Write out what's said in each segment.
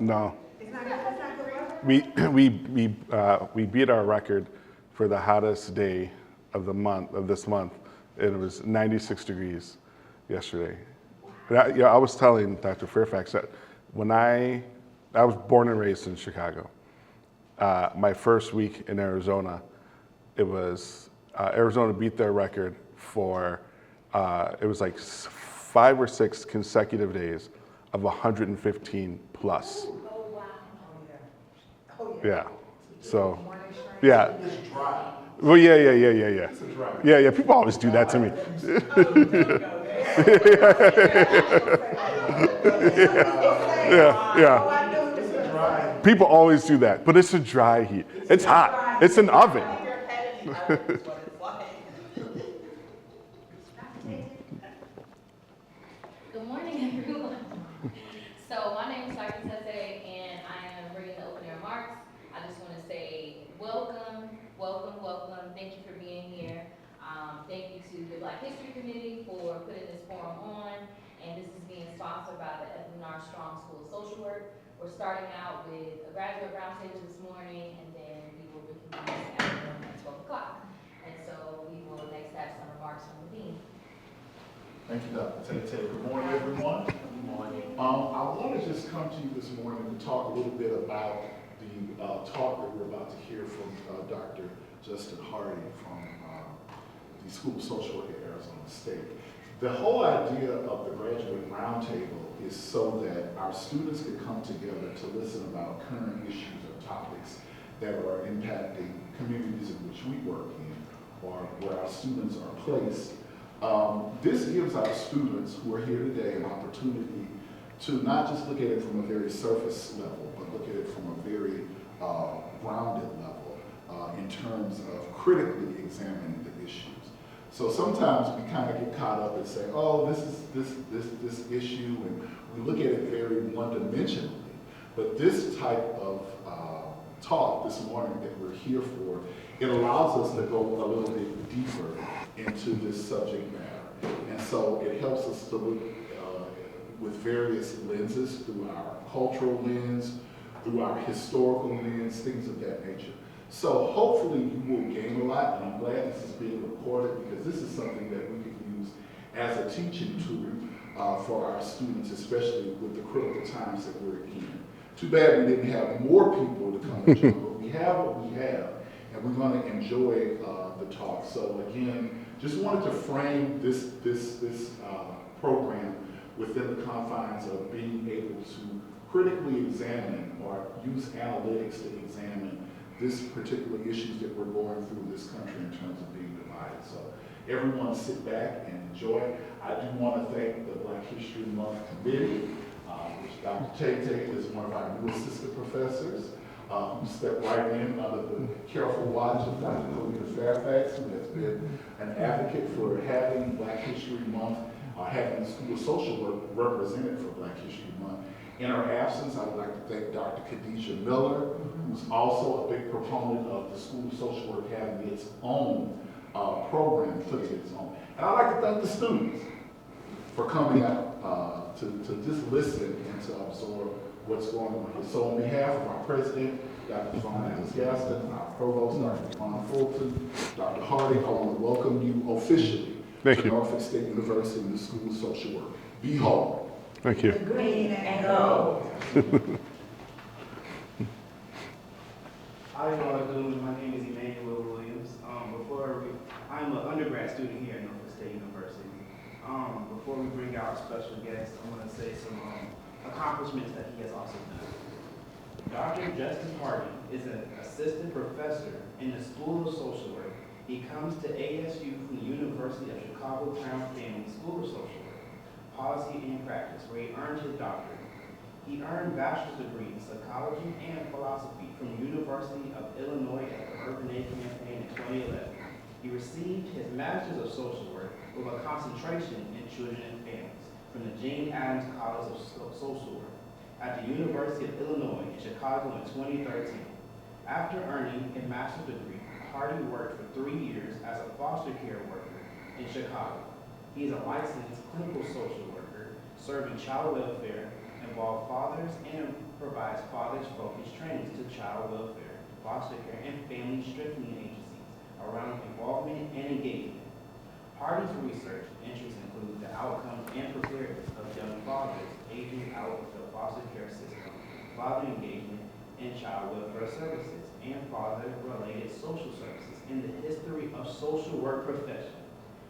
No. It's not good. We beat our record for the hottest day of this month. And it was 96 degrees yesterday. I was telling Dr. Fairfax that when I was born and raised in Chicago. My first week in Arizona, it was Arizona beat their record for it was like 5 or 6 consecutive days of 115 plus. Oh, wow. Oh, yeah. Yeah. So, yeah. It's dry. Well, yeah. It's a dry. Yeah. People always do that to me. Yeah. It's a dry. People always do that, but it's a dry heat. It's hot. It's an oven. Good morning, everyone. So my name is Harty, and I am bringing the opening remarks. I just want to say welcome. Thank you for being here. Thank you to the Black History Committee for putting this forum on. And this is being sponsored by the Edwin R. Strong School of Social Work. We're starting out with a graduate roundtable this morning, and then we will reconvene at 12 o'clock. And so we will next have some remarks from the dean. Thank you, Dr. Tate. Good morning, everyone. Good morning. I want to just come to you this morning and talk a little bit about the talk that we're about to hear from Dr. Justin Harty from the School of Social Work at Arizona State. The whole idea of the graduate roundtable is so that our students can come together to listen about current issues or topics that are impacting communities in which we work in or where our students are placed. This gives our students who are here today an opportunity to not just look at it from a very surface level, but look at it from a very grounded level in terms of critically examining the issues. So sometimes we kind of get caught up and say, oh, this is this issue, and we look at it very one-dimensionally. But this type of talk this morning that we're here for, it allows us to go a little bit deeper into this subject matter. And so it helps us to look with various lenses, through our cultural lens, through our historical lens, things of that nature. So hopefully you will gain a lot, and I'm glad this is being recorded because this is something that we can use as a teaching tool for our students, especially with the critical times that we're in. Too bad we didn't have more people to come and join, but we have what we have, and we're going to enjoy the talk. So again, just wanted to frame this program within the confines of being able to critically examine or use analytics to examine this particular issues that we're going through in this country in terms of being divided. So everyone sit back and enjoy. I do want to thank the Black History Month Committee, which Dr. Tate is one of our new assistant professors, who stepped right in under the careful watch of Dr. Colita Fairfax, who has been an advocate for having Black History Month, having the School of Social Work represented for Black History Month. In her absence, I would like to thank Dr. Khadijah Miller, who's also a big proponent of the School of Social Work having its own program, putting its own. And I'd like to thank the students for coming out to just listen and to absorb what's going on here. So on behalf of our president, Dr. Vaughn Gaston, our provost, Dr. Vaughn Fulton, Dr. Harty, I want to welcome you officially to Norfolk State University and the School of Social Work. Be whole. Thank you. Green and gold. How you all doing? My name is Emmanuel Williams. I'm an undergrad student here at Norfolk State University. Before we bring out our special guest, I want to say some accomplishments that he has also done. Dr. Justin Harty is an assistant professor in the School of Social Work. He comes to ASU from the University of Chicago Town Family School of Social Work, Policy and Practice, where he earned his doctorate. He earned bachelor's degree in psychology and philosophy from the University of Illinois at the Urban A campaign in 2011. He received his master's of social work with a concentration in children and families from the Jane Addams College of Social Work at the University of Illinois in Chicago in 2013. After earning a master's degree, Harty worked for 3 years as a foster care worker in Chicago. He is a licensed clinical social worker, serving child welfare involve fathers and provides fathers-focused trainings to child welfare, foster care, and family strengthening agencies around involvement and engagement. Harty's research interests include the outcomes and preparedness of young fathers aging out of the foster care system, father engagement in child welfare services, and father-related social services in the history of social work profession.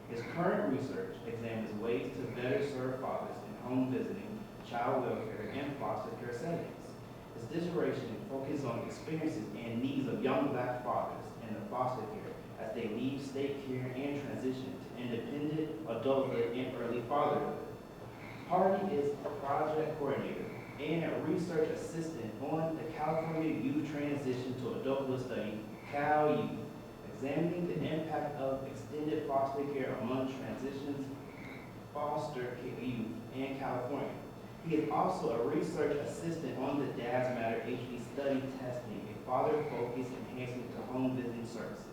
His current research examines ways to better serve fathers in home visiting, child welfare, and foster care settings. His dissertation focuses on experiences and needs of young Black fathers in the foster care as they leave state care and transition to independent adulthood and early fatherhood. Harty is a project coordinator and a research assistant on the California Youth Transition to Adulthood Study, Cal Youth, examining the impact of extended foster care among transitions foster care youth in California. He is also a research assistant on the Dads Matter HD study testing, a father-focused enhancement to home visiting services.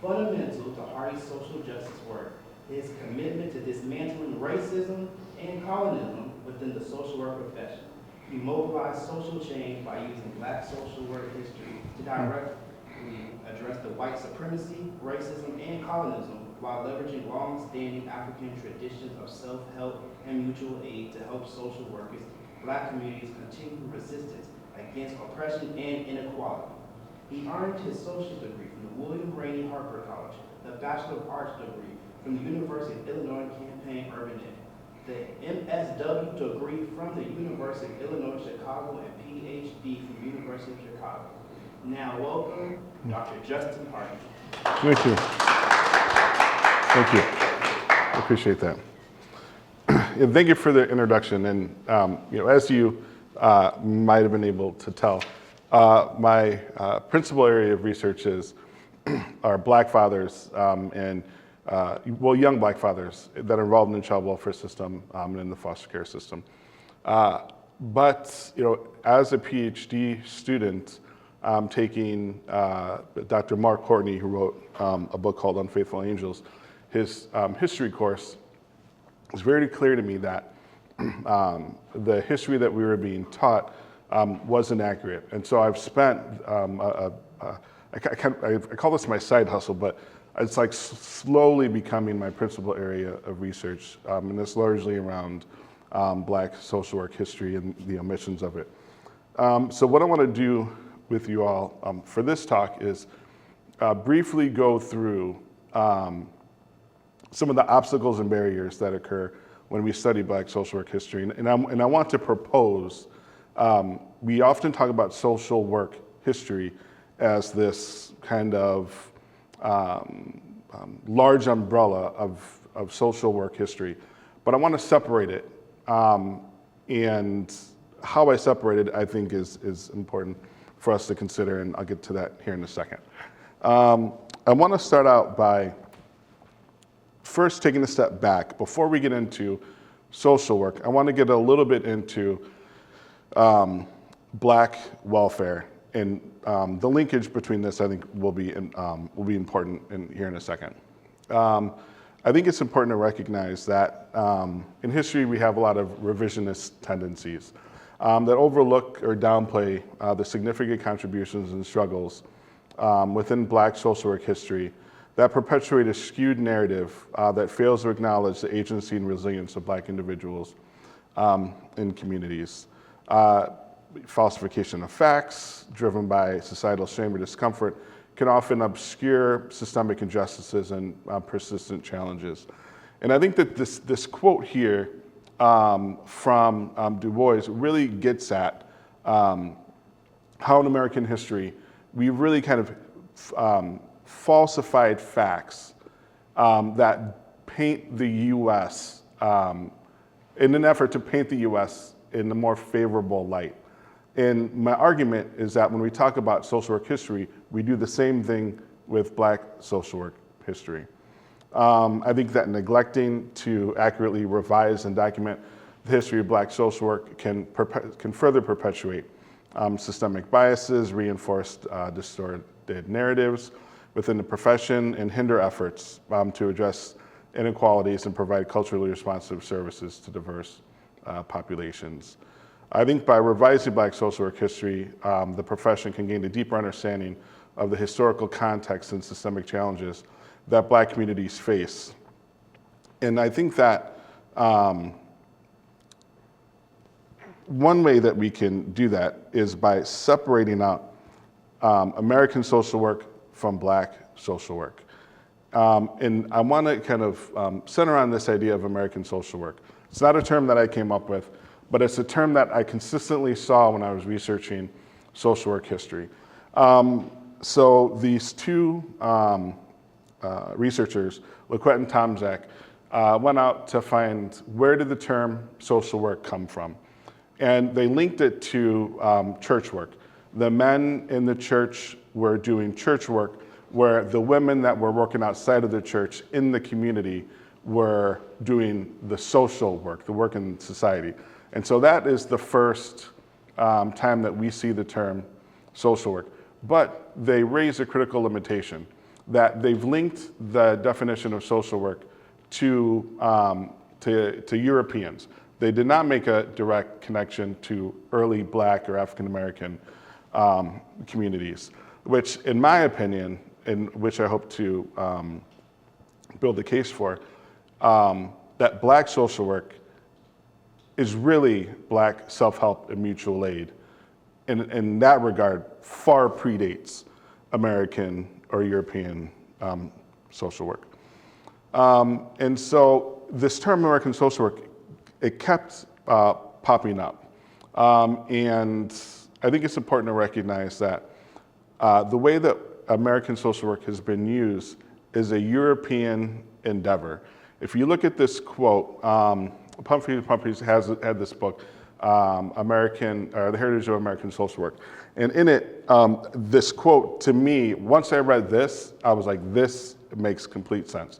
Fundamental to Harty's social justice work is commitment to dismantling racism and colonism within the social work profession. He mobilized social change by using Black social work history to directly address the white supremacy, racism, and colonism while leveraging long-standing African traditions of self-help and mutual aid to help social workers, Black communities continue resistance against oppression and inequality. He earned his associate's degree from the William Rainey Harper College, the Bachelor of Arts degree from the University of Illinois Champaign-Urbana, the MSW degree from the University of Illinois Chicago, and PhD from the University of Chicago. Now welcome, Dr. Justin Harty. Thank you. Thank you. I appreciate that. And thank you for the introduction. And as you might have been able to tell, my principal area of research are Black fathers and young Black fathers that are involved in the child welfare system and in the foster care system. But as a PhD student, I'm taking Dr. Mark Courtney, who wrote a book called Unfaithful Angels. His history course, it's very clear to me that the history that we were being taught wasn't accurate. And so I've spent, I call this my side hustle, but it's like slowly becoming my principal area of research. And it's largely around Black social work history and the omissions of it. So what I want to do with you all for this talk is briefly go through some of the obstacles and barriers that occur when we study Black social work history. And I want to propose, we often talk about social work history as this kind of large umbrella of social work history, but I want to separate it. And how I separate it, I think, is important for us to consider, and I'll get to that here in a second. I want to start out by first taking a step back. Before we get into social work, I want to get a little bit into Black welfare, and the linkage between this, I think, will be important here in a second. I think it's important to recognize that in history we have a lot of revisionist tendencies that overlook or downplay the significant contributions and struggles within Black social work history that perpetuate a skewed narrative that fails to acknowledge the agency and resilience of Black individuals in communities. Falsification of facts, driven by societal shame or discomfort, can often obscure systemic injustices and persistent challenges. And I think that this quote here from Du Bois really gets at how in American history we really kind of falsified facts that paint the U.S. In an effort to paint the U.S. in a more favorable light. And my argument is that when we talk about social work history, we do the same thing with Black social work history. I think that neglecting to accurately revise and document the history of Black social work can further perpetuate systemic biases, reinforce distorted narratives within the profession, and hinder efforts to address inequalities and provide culturally responsive services to diverse populations. I think by revising Black social work history, the profession can gain a deeper understanding of the historical context and systemic challenges that Black communities face. And I think that one way that we can do that is by separating out American social work from Black social work. And I want to kind of center on this idea of American social work. It's not a term that I came up with, but it's a term that I consistently saw when I was researching social work history. So these two researchers, LaQuette and Tomczak, went out to find where did the term social work come from. And they linked it to church work. The men in the church were doing church work, where the women that were working outside of the church in the community were doing the social work, the work in society. And so that is the first time that we see the term social work. But they raise a critical limitation, that they've linked the definition of social work to Europeans. They did not make a direct connection to early Black or African American communities, which in my opinion, and which I hope to build a case for, that Black social work is really Black self-help and mutual aid. In that regard, far predates American or European social work. And so this term American social work, it kept popping up. And I think it's important to recognize that the way that American social work has been used is a European endeavor. If you look at this quote, Humphreys had this book, The Heritage of American Social Work. And in it, this quote, to me, once I read this, I was like, this makes complete sense.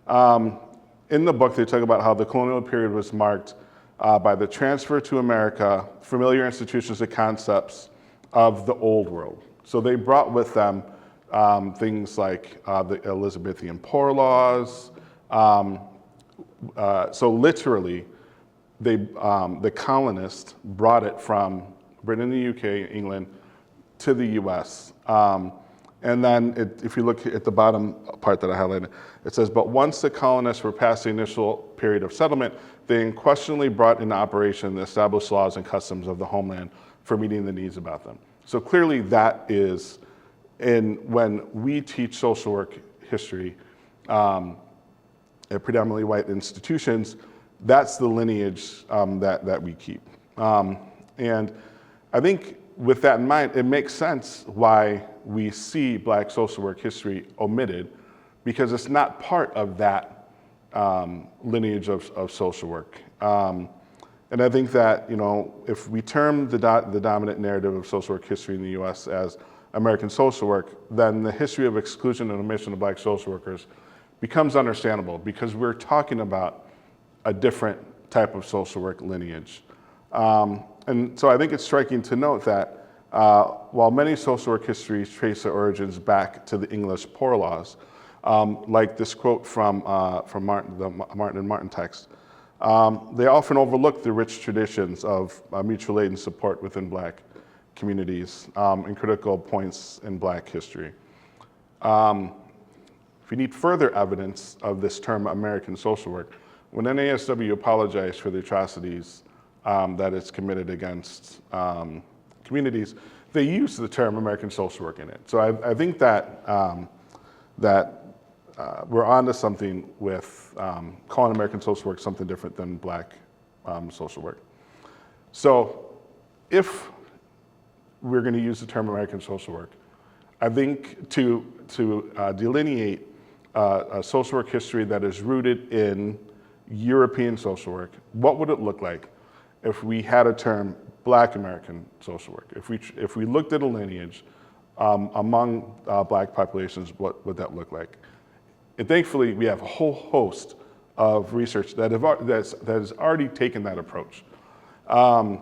In the book, they talk about how the colonial period was marked by the transfer to America, familiar institutions and concepts of the old world. So they brought with them things like the Elizabethan poor laws. So literally, the colonists brought it from Britain, the UK, England, to the US. And then if you look at the bottom part that I highlighted, it says, but once the colonists were past the initial period of settlement, they unquestionably brought into operation the established laws and customs of the homeland for meeting the needs about them. So clearly that is, when we teach social work history at predominantly white institutions, that's the lineage that we keep. And I think with that in mind, it makes sense why we see Black social work history omitted, because it's not part of that lineage of social work. And I think that, if we term the dominant narrative of social work history in the US as American social work, then the history of exclusion and omission of Black social workers becomes understandable, because we're talking about a different type of social work lineage. And so I think it's striking to note that while many social work histories trace their origins back to the English poor laws, like this quote from Martin, the Martin and Martin text, they often overlook the rich traditions of mutual aid and support within Black communities and critical points in Black history. If you need further evidence of this term American social work, when NASW apologized for the atrocities that it's committed against communities, they use the term American social work in it. So I think that we're onto something with calling American social work something different than Black social work. So if we're going to use the term American social work, I think to delineate a social work history that is rooted in European social work, what would it look like if we had a term Black American social work? If we looked at a lineage among Black populations, what would that look like? And thankfully, we have a whole host of research that has already taken that approach. And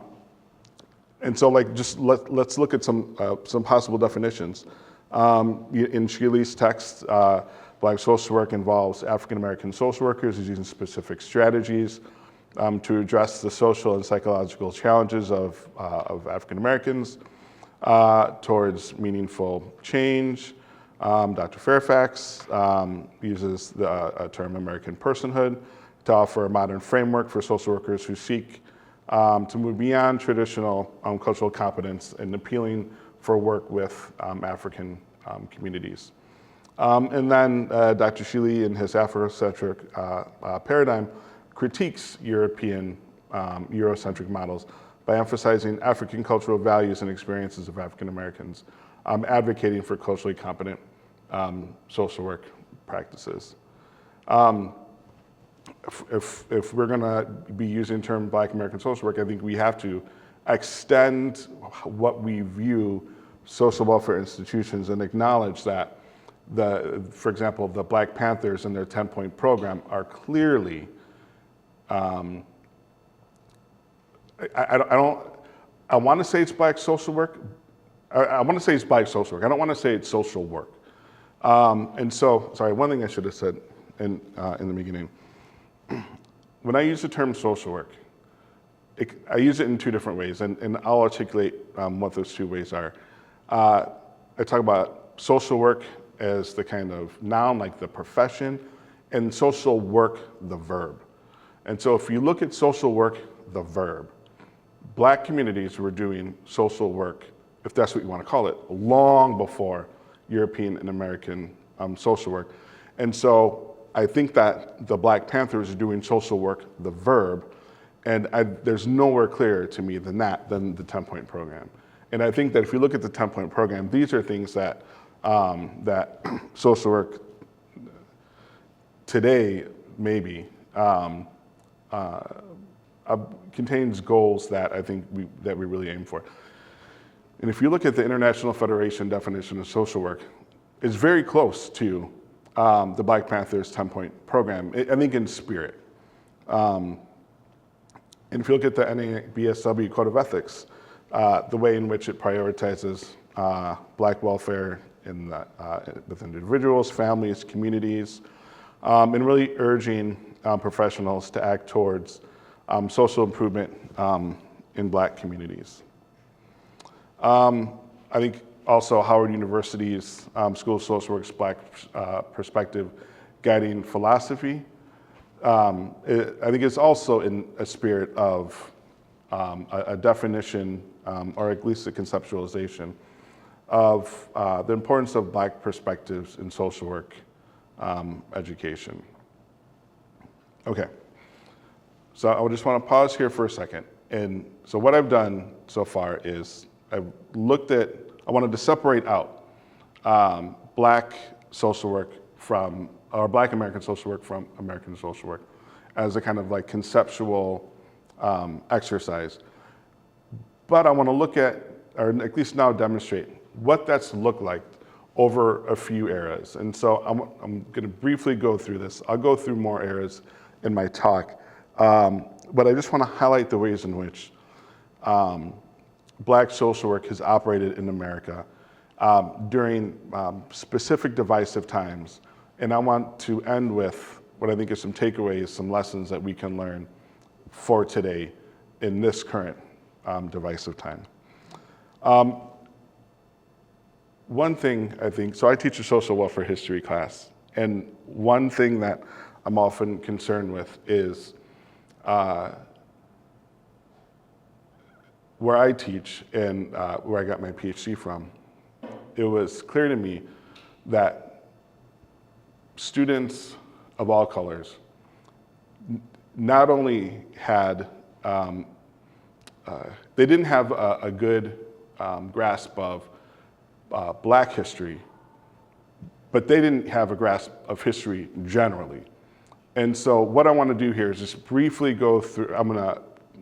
so, let's look at some possible definitions. In Sheely's text, Black social work involves African American social workers using specific strategies to address the social and psychological challenges of African Americans towards meaningful change. Dr. Fairfax uses the term American personhood to offer a modern framework for social workers who seek to move beyond traditional cultural competence and appealing for work with African communities. And then Dr. Shealy, in his Afrocentric paradigm, critiques European Eurocentric models by emphasizing African cultural values and experiences of African Americans, advocating for culturally competent social work practices. If we're gonna be using the term Black American social work, I think we have to extend what we view social welfare institutions and acknowledge that for example, the Black Panthers and their 10-point program are clearly, I want to say it's Black social work. I want to say it's Black social work. I don't want to say it's social work. And so, sorry, one thing I should have said in the beginning. When I use the term social work, I use it in two different ways, and I'll articulate what those two ways are. I talk about social work as the kind of noun, like the profession, and social work, the verb. And so if you look at social work, the verb, Black communities were doing social work, if that's what you want to call it, long before European and American social work. And so I think that the Black Panthers are doing social work, the verb, and there's nowhere clearer to me than the 10-point program. And I think that if you look at the 10-point program, these are things that social work today maybe contains goals that I think we really aim for. And if you look at the International Federation definition of social work, it's very close to the Black Panthers 10-point program, I think in spirit. And if you look at the NABSW Code of Ethics, the way in which it prioritizes Black welfare with individuals, families, communities, and really urging professionals to act towards social improvement in Black communities. I think also Howard University's School of Social Work's Black Perspective Guiding Philosophy, I think it's also in a spirit of a definition, or at least a conceptualization, of the importance of Black perspectives in social work education. Okay, so I just want to pause here for a second. And so what I've done so far is I wanted to separate out Black social work or Black American social work from American social work as a kind of like conceptual exercise. But I want to look at, or at least now demonstrate, what that's looked like over a few eras. And so I'm going to briefly go through this. I'll go through more eras in my talk, but I just want to highlight the ways in which Black social work has operated in America during specific divisive times. And I want to end with what I think are some takeaways, some lessons that we can learn for today in this current divisive time. One thing I think, so I teach a social welfare history class, and one thing that I'm often concerned with is where I teach and where I got my PhD from, it was clear to me that students of all colors not only had, they didn't have a good grasp of Black history, but they didn't have a grasp of history generally. And so what I want to do here is just briefly go through,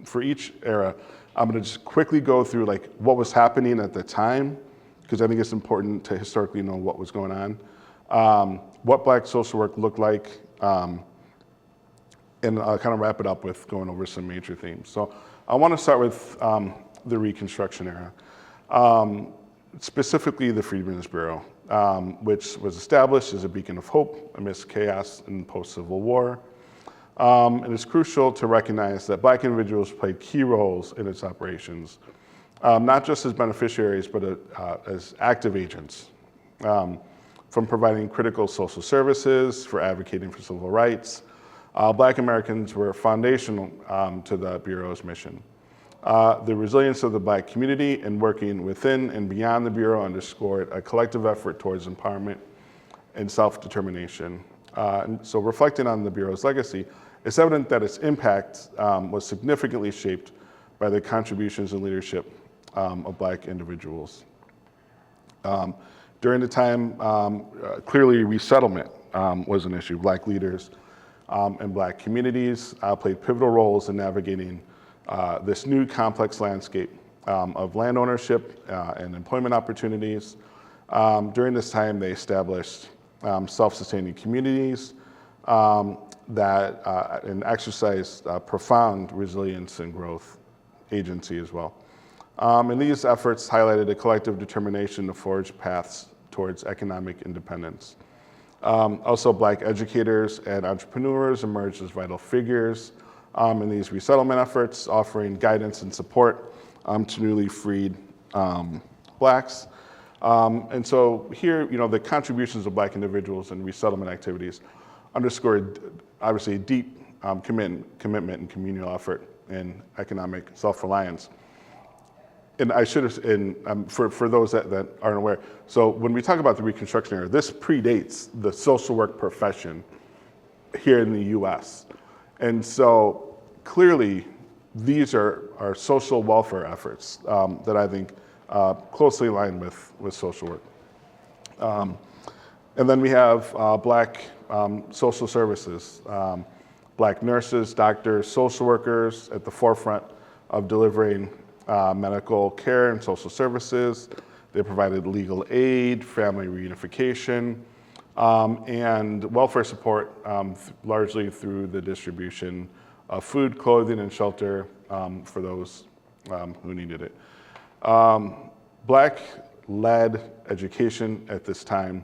for each era, I'm gonna just quickly go through like what was happening at the time, because I think it's important to historically know what was going on, what Black social work looked like, and I'll kind of wrap it up with going over some major themes. So I want to start with the Reconstruction era, specifically the Freedmen's Bureau, which was established as a beacon of hope amidst chaos in post-Civil War. And it's crucial to recognize that Black individuals played key roles in its operations, not just as beneficiaries, but as active agents, from providing critical social services, for advocating for civil rights. Black Americans were foundational to the Bureau's mission. The resilience of the Black community in working within and beyond the Bureau underscored a collective effort towards empowerment and self-determination. And so reflecting on the Bureau's legacy, it's evident that its impact was significantly shaped by the contributions and leadership of Black individuals. During the time, clearly resettlement was an issue. Black leaders and Black communities played pivotal roles in navigating this new complex landscape of land ownership and employment opportunities. During this time, they established self-sustaining communities that exercised profound resilience and growth agency as well. And these efforts highlighted a collective determination to forge paths towards economic independence. Also, Black educators and entrepreneurs emerged as vital figures in these resettlement efforts, offering guidance and support to newly freed Blacks. And so here, the contributions of Black individuals in resettlement activities underscored, obviously, a deep commitment and communal effort in economic self-reliance. And I should have, for those that aren't aware, so when we talk about the Reconstruction era, this predates the social work profession here in the US. And so clearly, these are social welfare efforts that I think closely align with social work. And then we have Black social services, Black nurses, doctors, social workers at the forefront of delivering medical care and social services. They provided legal aid, family reunification, and welfare support, largely through the distribution of food, clothing, and shelter for those who needed it. Black-led education at this time,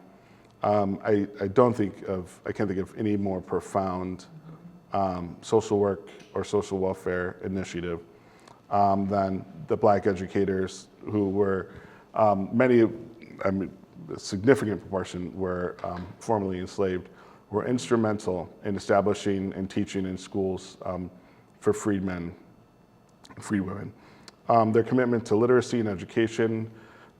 I can't think of any more profound social work or social welfare initiative than the Black educators who were, a significant proportion were formerly enslaved, were instrumental in establishing and teaching in schools for freed men, freed women. Their commitment to literacy and education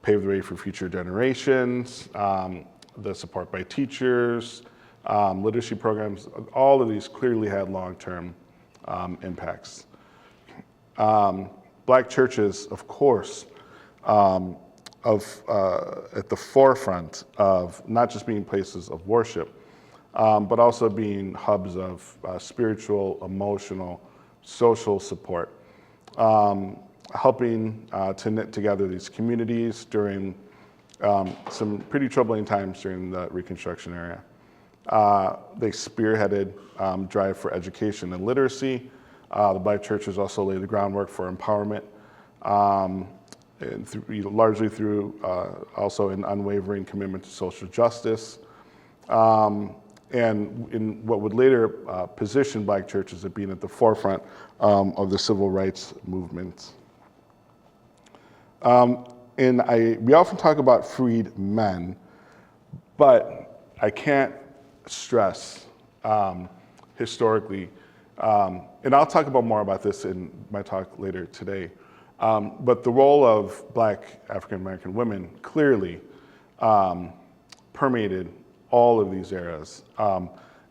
paved the way for future generations, the support by teachers, literacy programs, all of these clearly had long-term impacts. Black churches, of course, at the forefront of not just being places of worship, but also being hubs of spiritual, emotional, social support, helping to knit together these communities during some pretty troubling times during the Reconstruction era. They spearheaded drive for education and literacy. The Black churches also laid the groundwork for empowerment, and largely through also an unwavering commitment to social justice, and in what would later position Black churches as being at the forefront of the civil rights movement. We often talk about freed men, but I can't stress historically, and I'll talk about more about this in my talk later today, but the role of Black African American women clearly permeated all of these eras.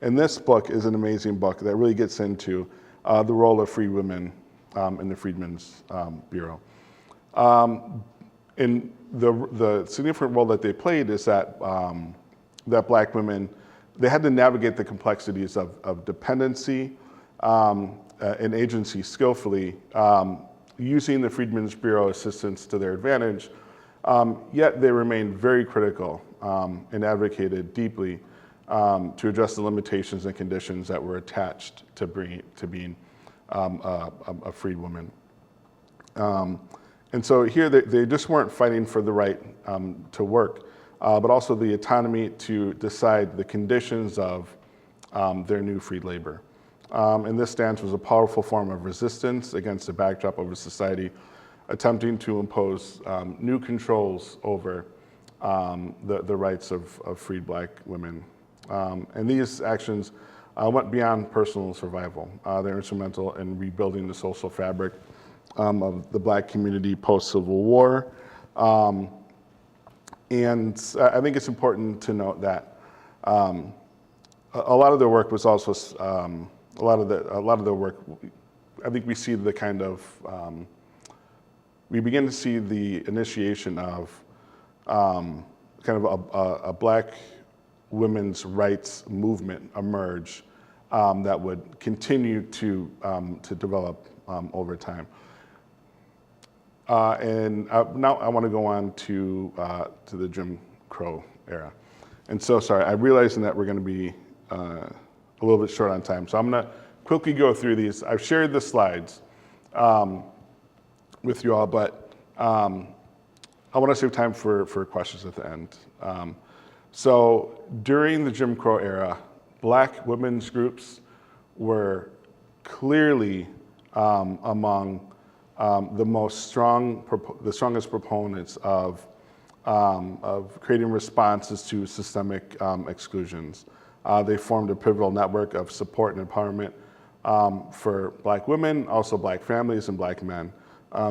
And this book is an amazing book that really gets into the role of freed women in the Freedmen's Bureau. And the significant role that they played is that that Black women, they had to navigate the complexities of dependency and agency skillfully, using the Freedmen's Bureau assistance to their advantage, yet they remained very critical and advocated deeply to address the limitations and conditions that were attached to being a freed woman. And so here they just weren't fighting for the right to work, but also the autonomy to decide the conditions of their new freed labor. And this stance was a powerful form of resistance against the backdrop of a society attempting to impose new controls over the rights of freed Black women. And these actions went beyond personal survival. They're instrumental in rebuilding the social fabric of the Black community post-Civil War. And I think it's important to note that a lot of their work was also a lot of their work. I think we see the kind of we begin to see the initiation of kind of a Black women's rights movement emerge that would continue to develop over time. And now I want to go on to the Jim Crow era. And so, sorry, I realizing that we're going to be a little bit short on time. So I'm going to quickly go through these. I've shared the slides with you all, but I want to save time for questions at the end. So during the Jim Crow era, Black women's groups were clearly among the strongest proponents of creating responses to systemic exclusions. They formed a pivotal network of support and empowerment for Black women, also Black families, and Black men.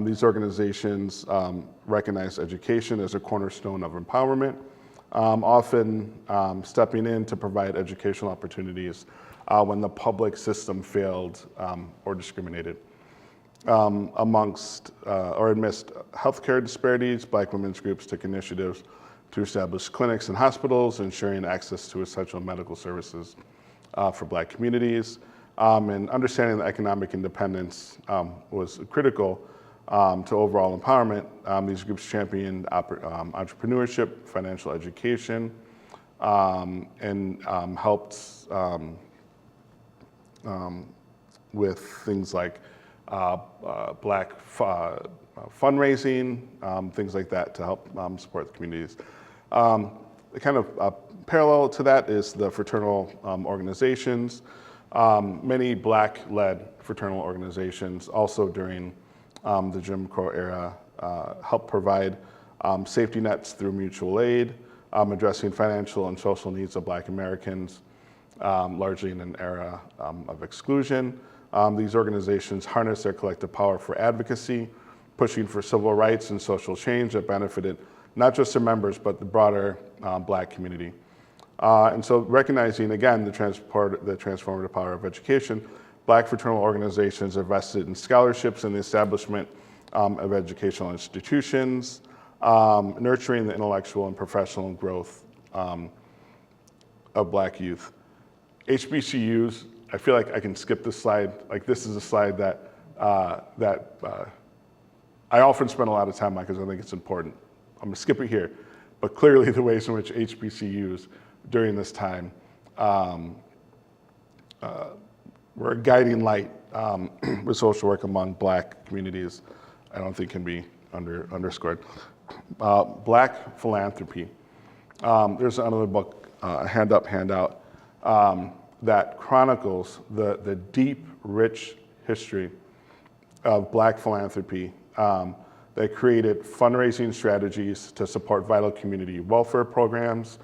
These organizations recognize education as a cornerstone of empowerment, often stepping in to provide educational opportunities when the public system failed or discriminated. Amidst healthcare disparities, Black women's groups took initiatives to establish clinics and hospitals, ensuring access to essential medical services for Black communities. And understanding that economic independence was critical to overall empowerment. These groups championed entrepreneurship, financial education, and helped with things like Black fundraising, things like that to help support the communities. The kind of parallel to that is the fraternal organizations. Many Black-led fraternal organizations also during the Jim Crow era helped provide safety nets through mutual aid, addressing financial and social needs of Black Americans, largely in an era of exclusion. These organizations harnessed their collective power for advocacy, pushing for civil rights and social change that benefited not just their members, but the broader Black community. And so recognizing, again, the transformative power of education, Black fraternal organizations invested in scholarships and the establishment of educational institutions, nurturing the intellectual and professional growth of Black youth. HBCUs, I feel like I can skip this slide. Like, this is a slide that I often spend a lot of time on because I think it's important. I'm gonna skip it here, but clearly the ways in which HBCUs during this time were a guiding light with social work among Black communities, I don't think can be underscored. Black philanthropy. There's another book, handout, that chronicles the deep, rich history of Black philanthropy that created fundraising strategies to support vital community welfare programs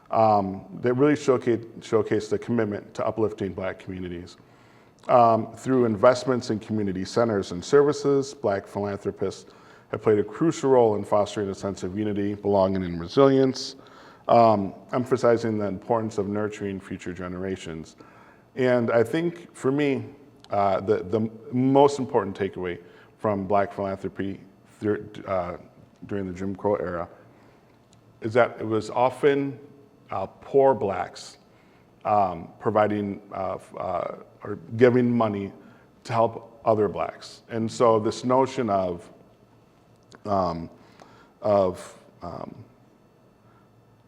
that really showcase the commitment to uplifting Black communities. Through investments in community centers and services, Black philanthropists have played a crucial role in fostering a sense of unity, belonging, and resilience, emphasizing the importance of nurturing future generations. And I think, for me, the most important takeaway from Black philanthropy during the Jim Crow era is that it was often poor Blacks providing or giving money to help other Blacks. And so this notion of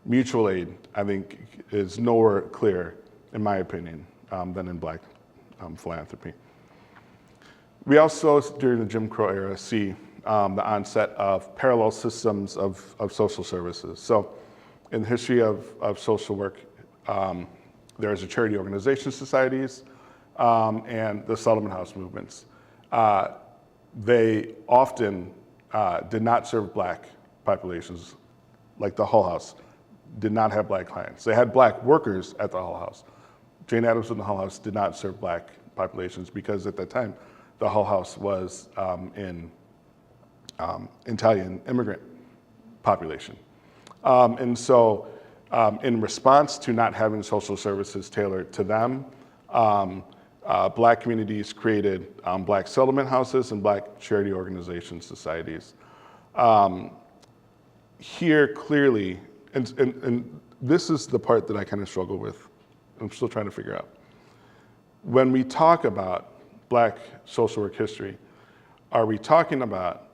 mutual aid, I think, is nowhere clearer, in my opinion, than in Black philanthropy. We also, during the Jim Crow era, see the onset of parallel systems of social services. So in the history of social work, there's a charity organization societies, and the settlement house movements. They often did not serve black populations, like the Hull House did not have black clients. They had black workers at the Hull House. Jane Addams and the Hull House did not serve black populations because at that time, the Hull House was in Italian immigrant population. And so in response to not having social services tailored to them, black communities created black settlement houses and black charity organization societies. Here clearly, and this is the part that I kind of struggle with, I'm still trying to figure out. When we talk about black social work history, are we talking about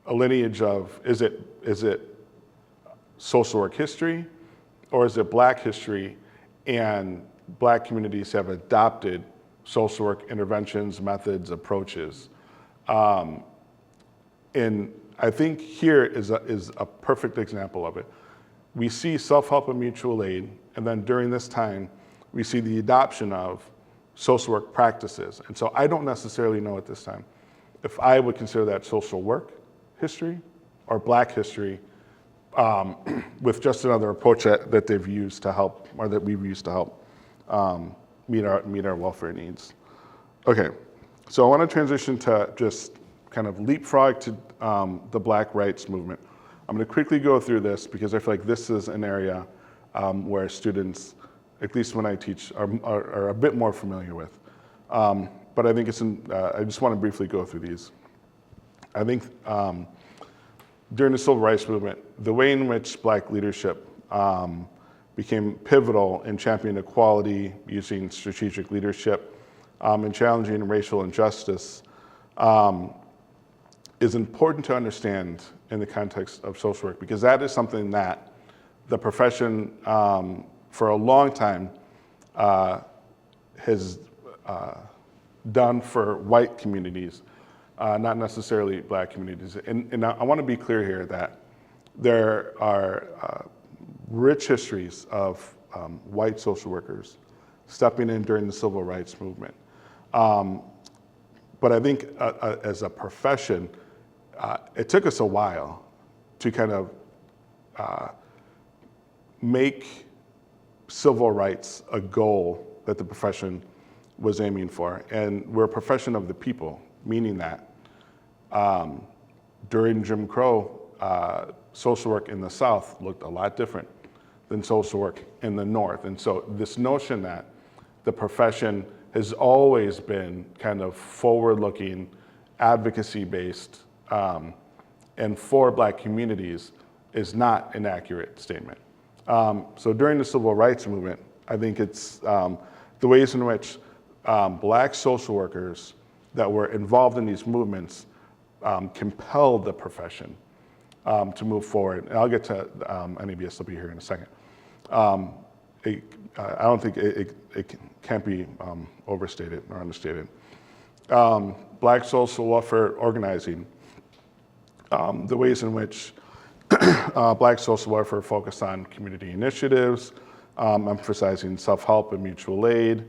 a lineage of, is it social work history, or is it black history and black communities have adopted social work interventions, methods, approaches? And I think here is a perfect example of it. We see self-help and mutual aid, and then during this time, we see the adoption of social work practices. And so I don't necessarily know at this time if I would consider that social work history or black history with just another approach that they've used to help, or that we've used to help meet our welfare needs. Okay, so I want to transition to just kind of leapfrog to the Black rights movement. I'm going to quickly go through this because I feel like this is an area where students, at least when I teach, are a bit more familiar with. But I think I just want to briefly go through these. I think during the civil rights movement, the way in which black leadership became pivotal in championing equality, using strategic leadership, and challenging racial injustice is important to understand in the context of social work, because that is something that the profession for a long time has done for white communities, not necessarily black communities. And I want to be clear here that there are rich histories of white social workers stepping in during the civil rights movement. But I think as a profession, it took us a while to kind of make civil rights a goal that the profession was aiming for. And we're a profession of the people, meaning that during Jim Crow, social work in the South looked a lot different than social work in the North. And so this notion that the profession has always been kind of forward-looking, advocacy-based, and for black communities is not an accurate statement. So during the civil rights movement, I think it's the ways in which black social workers that were involved in these movements compelled the profession to move forward. And I'll get to NABSW here in a second. I don't think it can't be overstated or understated. Black social welfare organizing, the ways in which black social welfare focused on community initiatives, emphasizing self-help and mutual aid,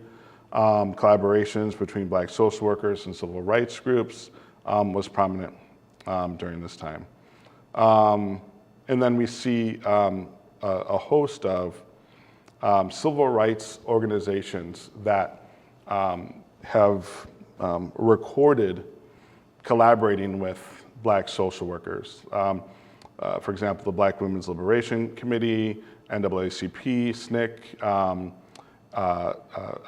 collaborations between black social workers and civil rights groups was prominent during this time. And then we see a host of civil rights organizations that have recorded collaborating with black social workers. For example, the Black Women's Liberation Committee, NAACP, SNCC,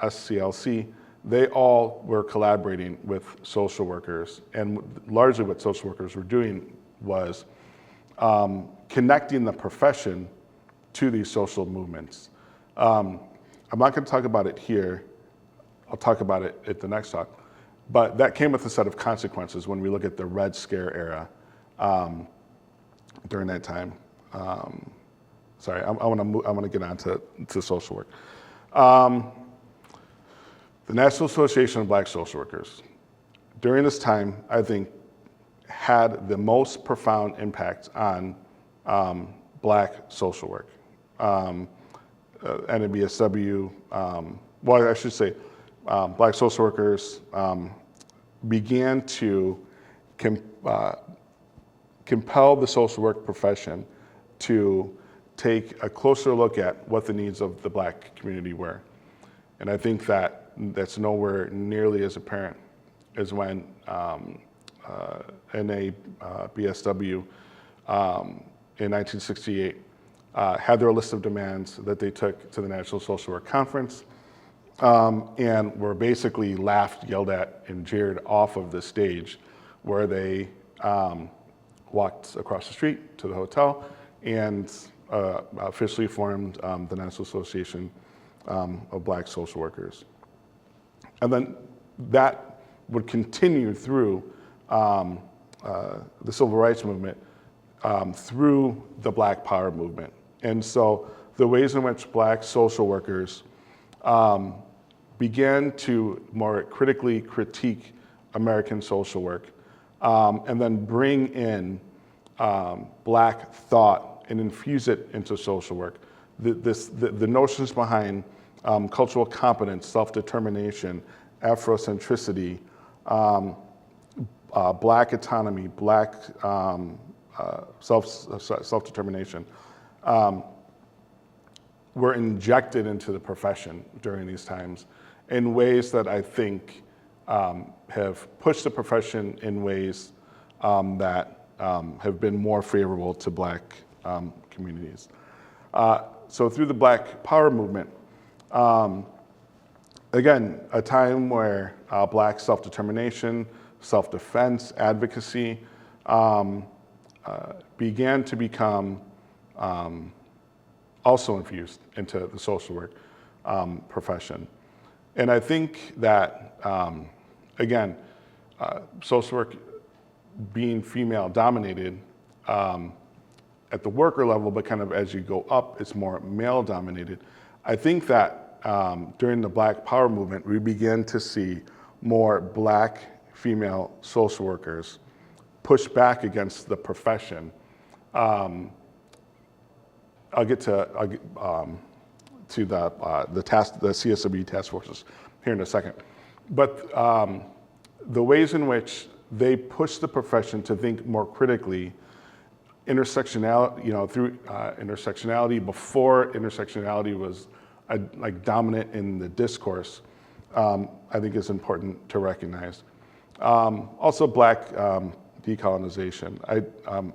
SCLC, they all were collaborating with social workers. And largely what social workers were doing was connecting the profession to these social movements. I'm not going to talk about it here. I'll talk about it at the next talk. But that came with a set of consequences when we look at the Red Scare era during that time. Sorry, I want to get on to social work. The National Association of Black Social Workers, during this time, I think, had the most profound impact on black social work. NABSW, well, I should say, Black social workers began to compel the social work profession to take a closer look at what the needs of the Black community were. And I think that's nowhere nearly as apparent as when NABSW in 1968 had their list of demands that they took to the National Social Work Conference and were basically laughed, yelled at, and jeered off of the stage, where they walked across the street to the hotel and officially formed the National Association of Black Social Workers. And then that would continue through the Civil Rights Movement, through the Black Power movement. And so the ways in which Black social workers began to more critically critique American social work, and then bring in Black thought and infuse it into social work. The notions behind cultural competence, self-determination, Afrocentricity, Black autonomy, Black self-determination, were injected into the profession during these times in ways that I think have pushed the profession in ways that have been more favorable to Black communities. So through the Black Power movement, again, a time where Black self-determination, self-defense, advocacy began to become also infused into the social work profession. And I think that, again, social work being female dominated at the worker level, but kind of as you go up, it's more male dominated. I think that during the Black Power movement, we began to see more Black female social workers push back against the profession. I'll get to the CSW task forces here in a second. But the ways in which they push the profession to think more critically, intersectionality, through intersectionality, before intersectionality was dominant in the discourse, I think is important to recognize. Also, Black decolonization. I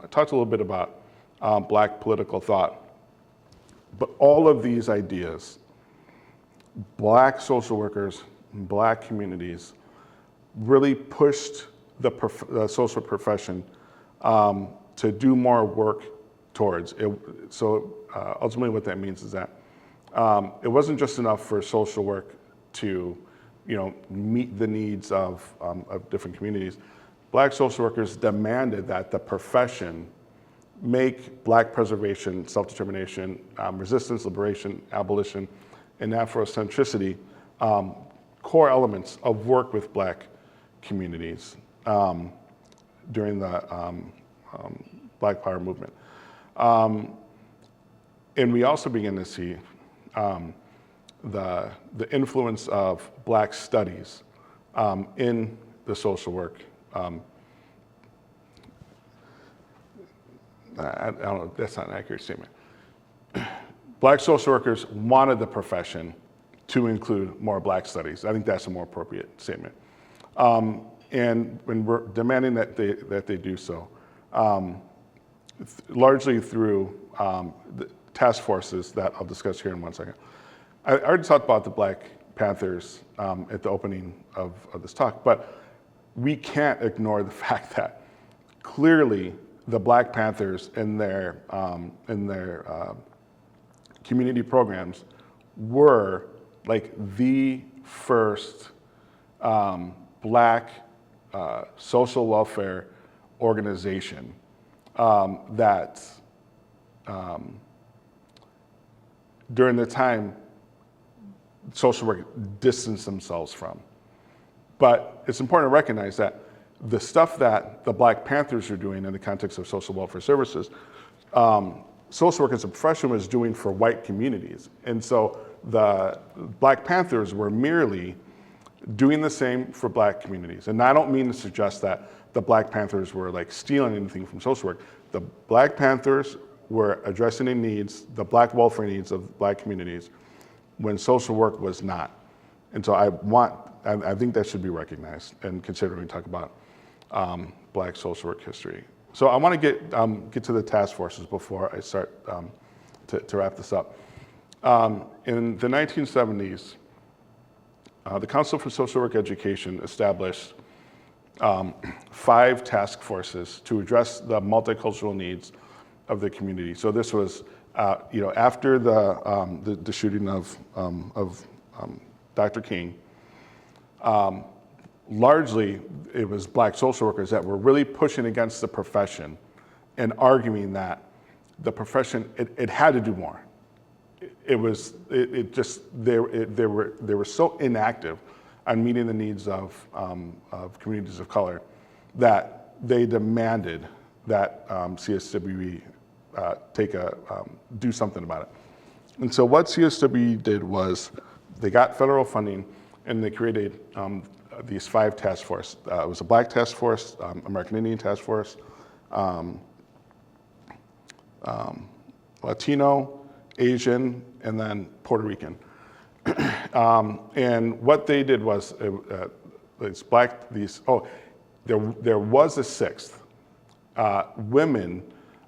talked a little bit about Black political thought, but all of these ideas, Black social workers, Black communities, really pushed the social profession to do more work towards it. So ultimately what that means is that it wasn't just enough for social work to meet the needs of different communities. Black social workers demanded that the profession make Black preservation, self-determination, resistance, liberation, abolition, and Afrocentricity core elements of work with Black communities during the Black Power movement. And we also begin to see the influence of Black studies in the social work. I don't know, that's not an accurate statement. Black social workers wanted the profession to include more Black studies. I think that's a more appropriate statement. And when we're demanding that they do so, largely through the task forces that I'll discuss here in 1 second. I already talked about the Black Panthers at the opening of this talk, but we can't ignore the fact that clearly the Black Panthers in their community programs were like the first Black social welfare organization that during the time social work distanced themselves from. But it's important to recognize that the stuff that the Black Panthers are doing in the context of social welfare services, social work as a profession was doing for white communities. And so the Black Panthers were merely doing the same for Black communities. And I don't mean to suggest that the Black Panthers were like stealing anything from social work. The Black Panthers were addressing the needs, the Black welfare needs of Black communities when social work was not. And so I think that should be recognized and considered when we talk about Black social work history. So I want to get to the task forces before I start to wrap this up. In the 1970s, the Council for Social Work Education established 5 task forces to address the multicultural needs of the community. So this was, after the shooting of Dr. King. Largely, it was Black social workers that were really pushing against the profession and arguing that the profession it had to do more. They were so inactive on meeting the needs of communities of color that they demanded that CSWE do something about it. And so what CSWE did was they got federal funding and they created these 5 task forces. It was a Black task force, American Indian task force, Latino, Asian, and then Puerto Rican. And what they did was, there was a 6th. Women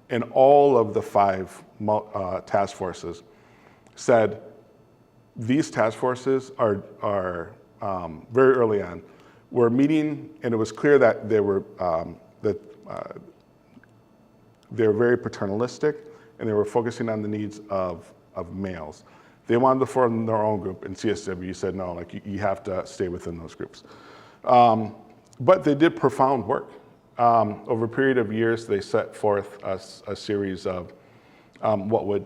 in all of the 5 task forces said these task forces are very early on, were meeting, and it was clear that they were very paternalistic, and they were focusing on the needs of males. They wanted to form their own group, and CSW said no, like you have to stay within those groups. But they did profound work. Over a period of years, they set forth a series of what would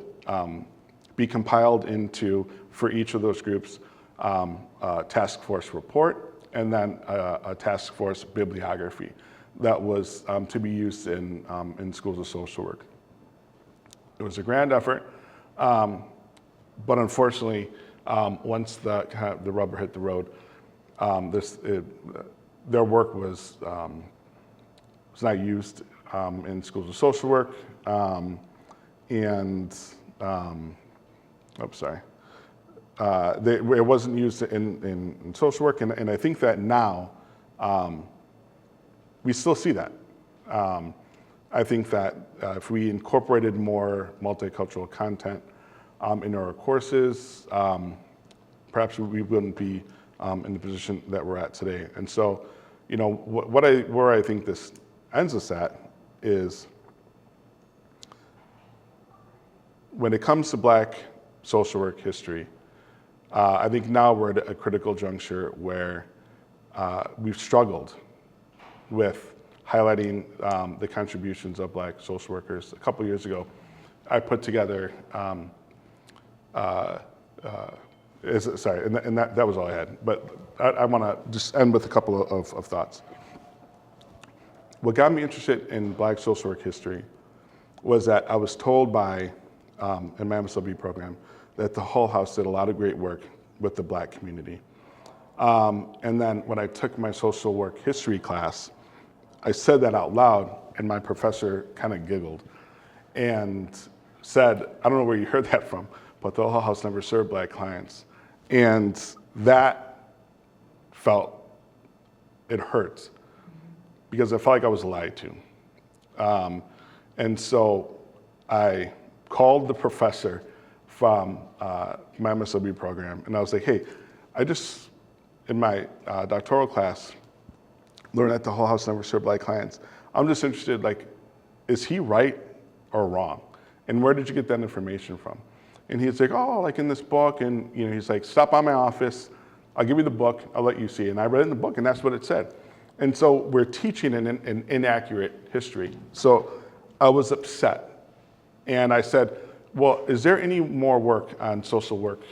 be compiled into, for each of those groups, a task force report, and then a task force bibliography that was to be used in schools of social work. It was a grand effort, but unfortunately, once the rubber hit the road, their work was not used in schools of social work, it wasn't used in social work, and I think that now we still see that. I think that if we incorporated more multicultural content in our courses, perhaps we wouldn't be in the position that we're at today. And so, where I think this ends us at is when it comes to Black social work history, I think now we're at a critical juncture where we've struggled with highlighting the contributions of Black social workers. A couple years ago, I put together, and that was all I had, but I want to just end with a couple of thoughts. What got me interested in Black social work history was that I was told by, in my MSLB program, that the Hull House did a lot of great work with the Black community. And then when I took my social work history class, I said that out loud, and my professor kind of giggled and said, I don't know where you heard that from, but the Hull House never served Black clients. And that it hurt, because I felt like I was lied to. And so I called the professor from my MSLB program, and I was like, hey, I just, in my doctoral class, learned that the Hull House never served Black clients. I'm just interested, like, is he right or wrong? And where did you get that information from? And he's like, oh, like in this book, and he's like, stop by my office, I'll give you the book, I'll let you see. And I read it in the book, and that's what it said. And so we're teaching an inaccurate history. So I was upset. And I said, well, is there any more work on social work?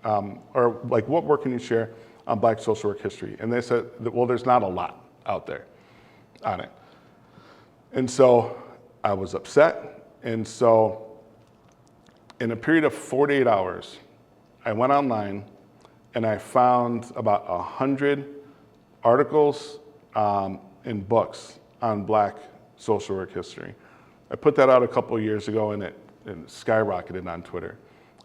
Or like, what work can you share on Black social work history? And they said, well, there's not a lot out there on it. And so I was upset. And so in a period of 48 hours, I went online and I found about 100 articles and books on Black social work history. I put that out a couple of years ago, and it skyrocketed on Twitter.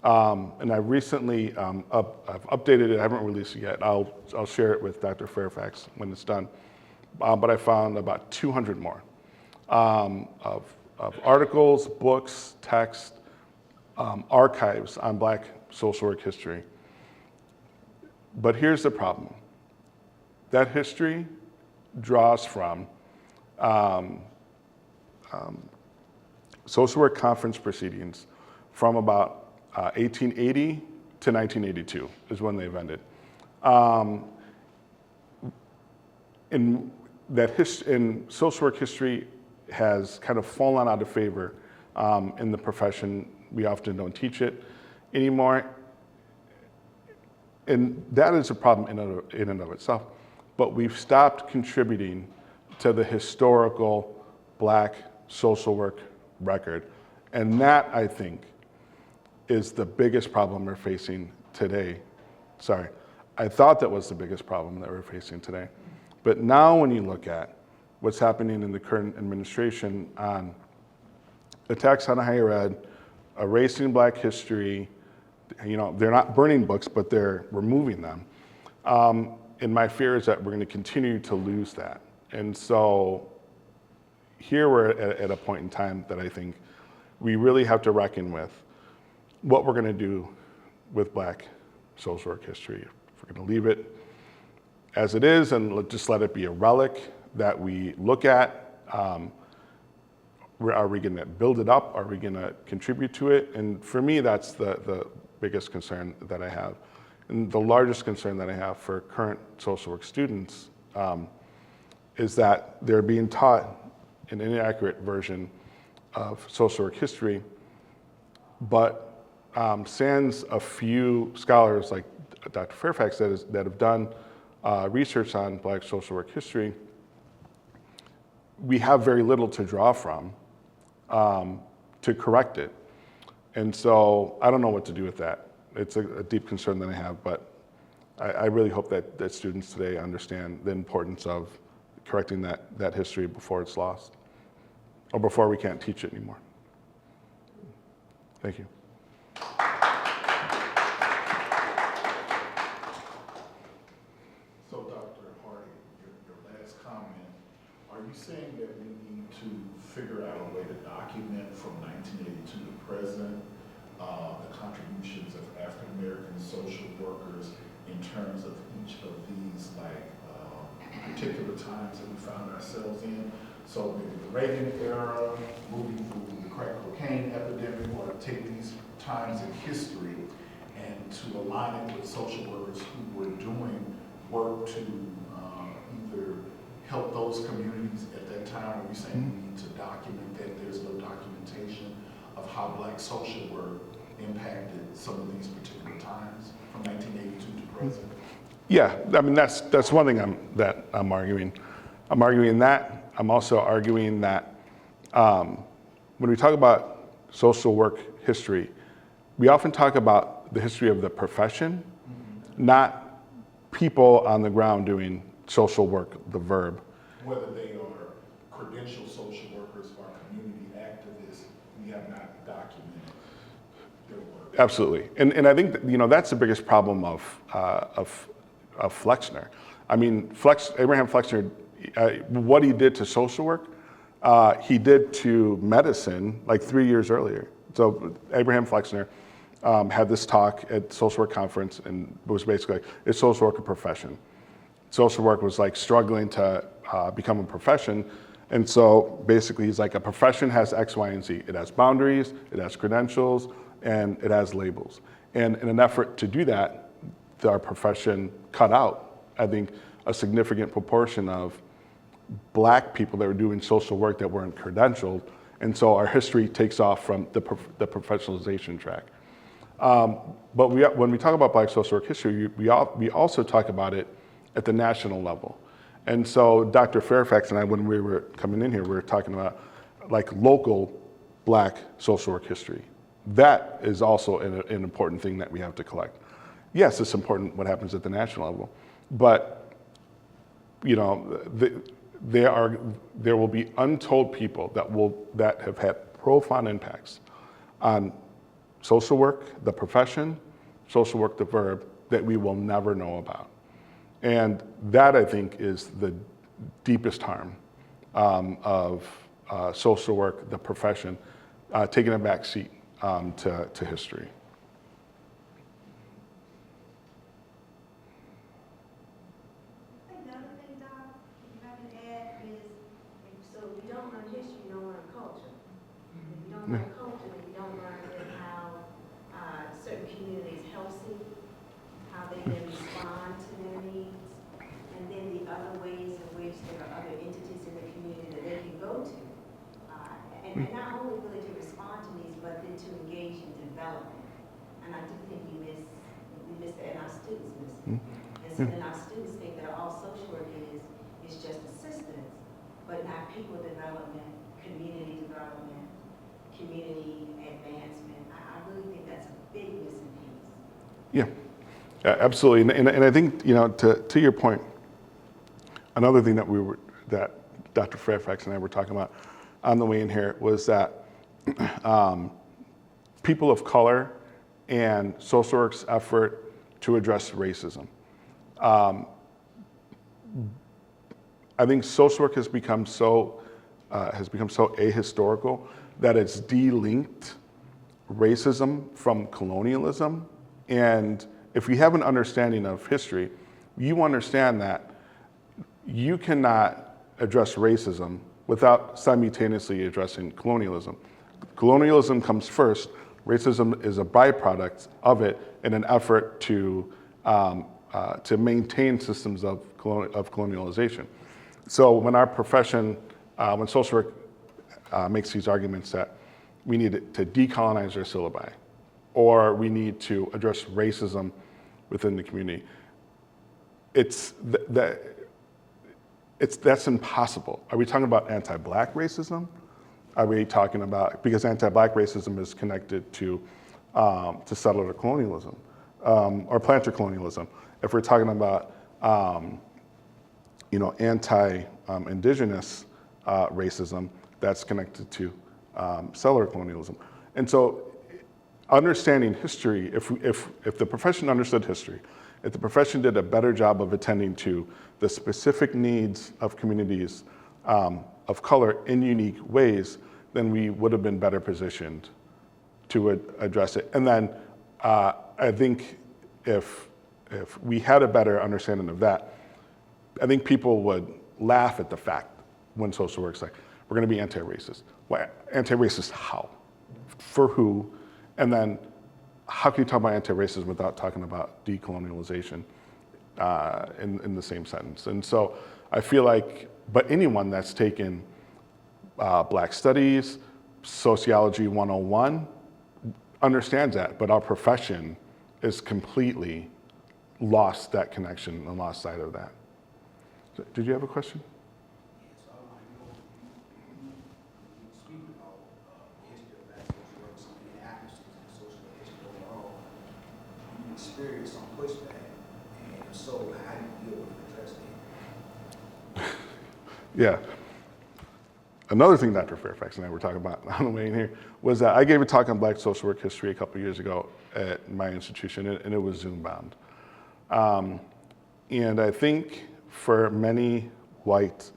And I recently, I've updated it. I haven't released it yet. I'll share it with Dr. Fairfax when it's done. But I found about 200 more of articles, books, text, archives on Black social work history. But here's the problem. That history draws from social work conference proceedings from about 1880 to 1982 is when they've ended. In social work history has kind of fallen out of favor in the profession. We often don't teach it anymore. And that is a problem in and of itself. But we've stopped contributing to the historical Black social work record. And that, I think, is the biggest problem we're facing today. Sorry, I thought that was the biggest problem that we're facing today. But now when you look at what's happening in the current administration on attacks on higher ed, erasing Black history, they're not burning books, but they're removing them. And my fear is that we're going to continue to lose that. And so here we're at a point in time that I think we really have to reckon with what we're going to do with Black social work history. If we're going to leave it as it is and just let it be a relic that we look at, are we going to build it up? Are we going to contribute to it? And for me, that's the biggest concern that I have. And the largest concern that I have for current social work students is that they're being taught an inaccurate version of social work history, but sans a few scholars like Dr. Fairfax that have done research on Black social work history, we have very little to draw from to correct it. And so I don't know what to do with that. It's a deep concern that I have, but I really hope that students today understand the importance of correcting that history before it's lost, or before we can't teach it anymore. Thank you. So Dr. Harty, your last comment, are you saying that we need to figure out a way to document from 1982 to present the contributions of African American social workers in terms of each of these particular times that we found ourselves in? So maybe the Reagan era, moving through the crack cocaine epidemic, or take these times in history and to align it with social workers who were doing work to either help those communities at that time, or are you saying we need to document that there's no documentation of how Black social work impacted some of these particular times from 1982 to present? Yeah, I mean, that's one thing I'm arguing. I'm arguing that. I'm also arguing that when we talk about social work history, we often talk about the history of the profession, not people on the ground doing social work, the verb. Whether they are credentialed social workers or community activists, we have not documented their work. Absolutely, and I think that, that's the biggest problem of Flexner. I mean, Abraham Flexner, what he did to social work, he did to medicine like 3 years earlier. So Abraham Flexner had this talk at social work conference, and it was basically like, is social work a profession? Social work was like struggling to become a profession. And so basically he's like, a profession has X, Y, and Z. It has boundaries, it has credentials, and it has labels. And in an effort to do that, our profession cut out, I think, a significant proportion of Black people that were doing social work that weren't credentialed. And so our history takes off from the professionalization track. But when we talk about Black social work history, we also talk about it at the national level. And so Dr. Fairfax and I, when we were coming in here, we were talking about like local Black social work history. That is also an important thing that we have to collect. yes, it's important what happens at the national level, but you know, there will be untold people that have had profound impacts on social work, the profession, social work, the verb, that we will never know about. And that, I think, is the deepest harm of social work, the profession, taking a back seat to history. I think the other thing, Doc, if I can add is, so if you don't learn history, you don't learn culture. If you don't learn culture, then you don't learn then how certain communities help seek, how they then respond to their needs, and then the other ways in which there are other entities in the community that they can go to. And not only really to respond to needs, but then to engage in development. And I do think we miss that, and our students miss it. And so then our students think that all social work is just assistance, but not people development, community development, community advancement. I really think that's a big missing piece. Yeah, absolutely. And I think, you know, to your point, another thing that Dr. Fairfax and I were talking about on the way in here was that people of color and social work's effort to address racism. I think social work has become so ahistorical that it's de-linked racism from colonialism. And if you have an understanding of history, you understand that you cannot address racism without simultaneously addressing colonialism. Colonialism comes first. Racism is a byproduct of it in an effort to maintain systems of colonialization. So when our profession, when social work makes these arguments that we need to decolonize our syllabi, or we need to address racism within the community, that's impossible. Are we talking about anti-Black racism? Are we talking about, because anti-Black racism is connected to settler colonialism or planter colonialism. If we're talking about anti-indigenous racism, that's connected to settler colonialism. And so understanding history, if the profession understood history, if the profession did a better job of attending to the specific needs of communities of color in unique ways, then we would have been better positioned to address it. And then I think if we had a better understanding of that, I think people would laugh at the fact when social work's like, we're gonna be anti-racist. Well, anti-racist how? For who? And then how can you talk about anti-racism without talking about decolonialization in the same sentence? And so I feel like, but anyone that's taken Black Studies, Sociology 101, understands that, but our profession is completely lost that connection and lost sight of that. So, did you have a question? So I want to know, you speak about the history of Black social work, some inaccuracies in social history overall. You experience some pushback, and if so, how do you deal with it, address it? Yeah. Another thing Dr. Fairfax and I were talking about on the way in here was that I gave a talk on Black social work history a couple years ago at my institution, and it was Zoom bound. And I think for many white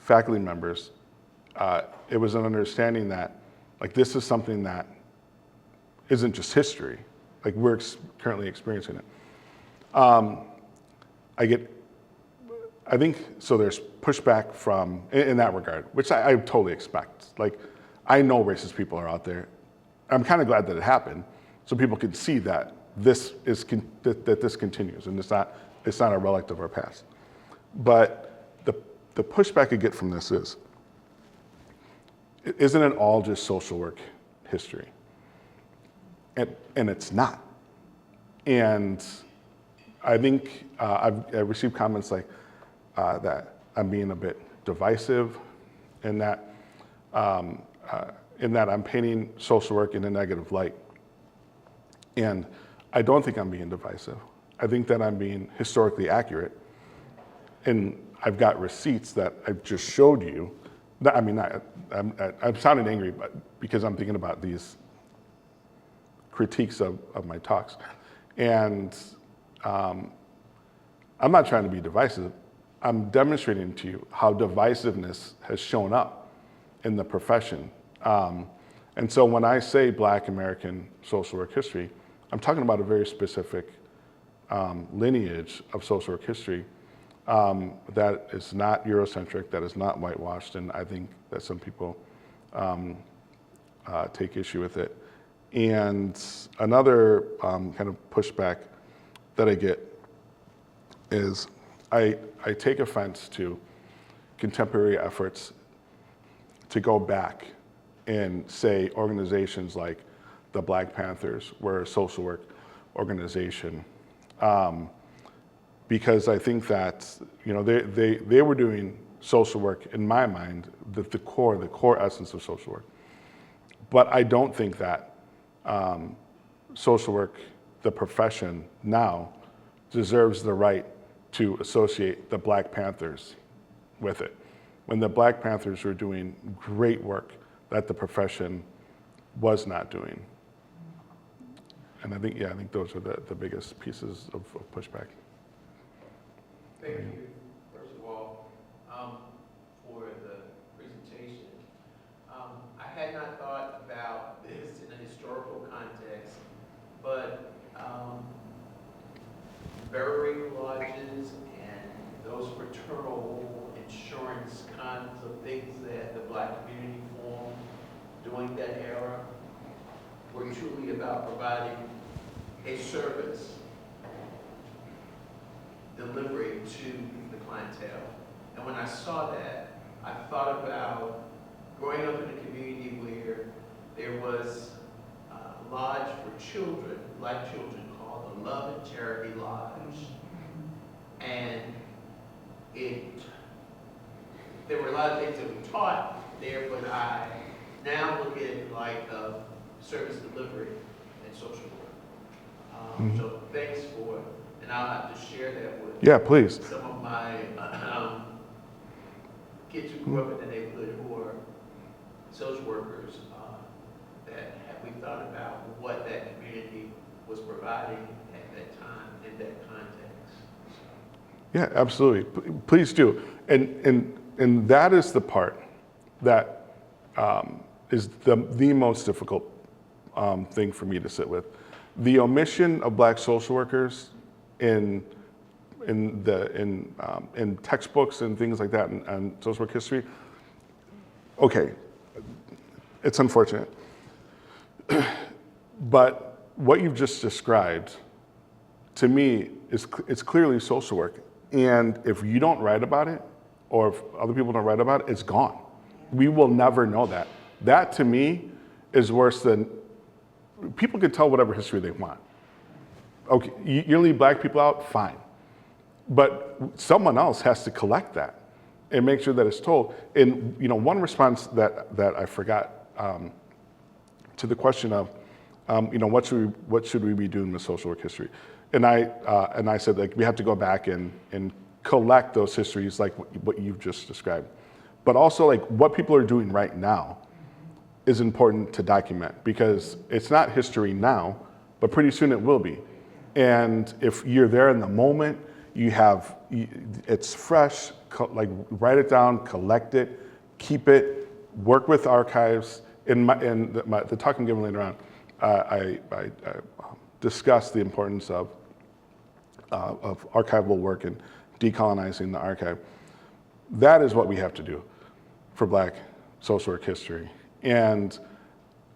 faculty members, it was an understanding that, like, this is something that isn't just history, like we're currently experiencing it. I think, so there's pushback from, in that regard, which I totally expect. Like, I know racist people are out there. I'm kind of glad that it happened, so people can see that this continues, and it's not a relic of our past. But the pushback I get from this is, isn't it all just social work history? And it's not. And I think I've received comments like that I'm being a bit divisive, in that I'm painting social work in a negative light. And I don't think I'm being divisive. I think that I'm being historically accurate. And I've got receipts that I've just showed you. I'm sounding angry, but because I'm thinking about these critiques of my talks. And I'm not trying to be divisive. I'm demonstrating to you how divisiveness has shown up in the profession. And so when I say Black American social work history, I'm talking about a very specific lineage of social work history that is not Eurocentric, that is not whitewashed, and I think that some people take issue with it. And another kind of pushback that I get is I take offense to contemporary efforts to go back and say organizations like the Black Panthers were a social work organization, because I think that they were doing social work, in my mind, the core essence of social work. But I don't think that social work, the profession now, deserves the right to associate the Black Panthers with it, when the Black Panthers were doing great work that the profession was not doing. And I think those are the biggest pieces of pushback. Thank you, first of all, for the presentation. I had not thought about this in a historical context, but burying lodges and those fraternal insurance kinds of things that the Black community formed during that era were truly about providing a service delivery to the clientele. And when I saw that, I thought about growing up in a community where there was a lodge for children, Black children, called the Love and Charity Lodge. And there were a lot of things that we taught there, but I now look at it like service delivery and social work. So thanks for, and I'll have to share that with Please. some of my kids who grew up in the neighborhood who are social workers, that we thought about what that community was providing at that time in that context. Yeah, absolutely. Please do. And that is the part that is the most difficult thing for me to sit with. The omission of Black social workers in textbooks and things like that and social work history. Okay, it's unfortunate. But what you've just described, to me, it's clearly social work. And if you don't write about it, or if other people don't write about it, it's gone. We will never know that. That, to me, is worse than, people can tell whatever history they want. Okay, you leave Black people out, fine. But someone else has to collect that and make sure that it's told. And one response that I forgot to the question of, what should we be doing with social work history? And I said, like, we have to go back and collect those histories like what you've just described. But also, like, what people are doing right now is important to document, because it's not history now, but pretty soon it will be. And if you're there in the moment, it's fresh, write it down, collect it, keep it, work with archives. In the talk I'm giving later on, I discuss the importance of archival work and decolonizing the archive. That is what we have to do for Black social work history. And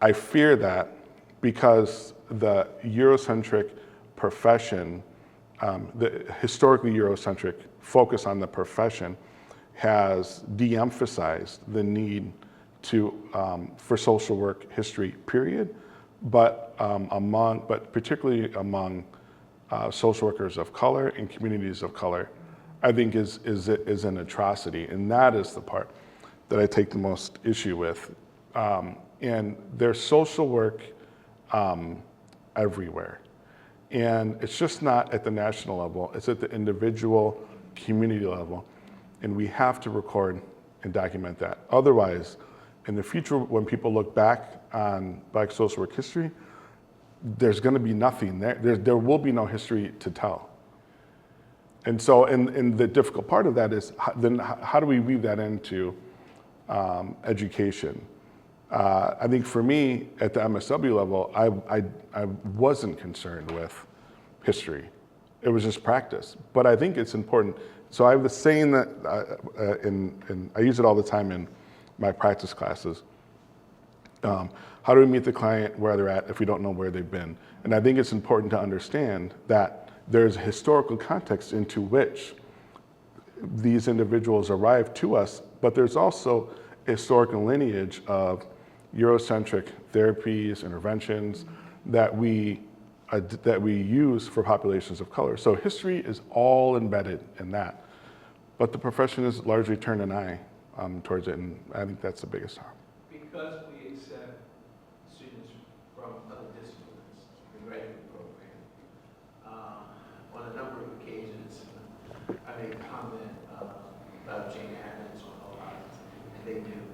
I fear that because the Eurocentric profession, the historically Eurocentric focus on the profession has de-emphasized the need for social work history, period, but particularly among social workers of color and communities of color, I think is an atrocity. And that is the part that I take the most issue with. And there's social work everywhere. And it's just not at the national level, it's at the individual community level. And we have to record and document that. Otherwise, in the future, when people look back on Black social work history, there's going to be nothing there. There will be no history to tell. And so, and the difficult part of that is, then how do we weave that into education? I think for me, at the MSW level, I wasn't concerned with history. It was just practice. But I think it's important. So I have the saying that, and I use it all the time in my practice classes. How do we meet the client where they're at if we don't know where they've been? And I think it's important to understand that there's a historical context into which these individuals arrived to us, but there's also a historical lineage of Eurocentric therapies, interventions that we use for populations of color. So history is all embedded in that, but the profession has largely turned an eye towards it, and I think that's the biggest harm. Because we accept students from other disciplines, the graduate program, on a number of occasions, I made a comment about Jane Addams on a lot, and they didn't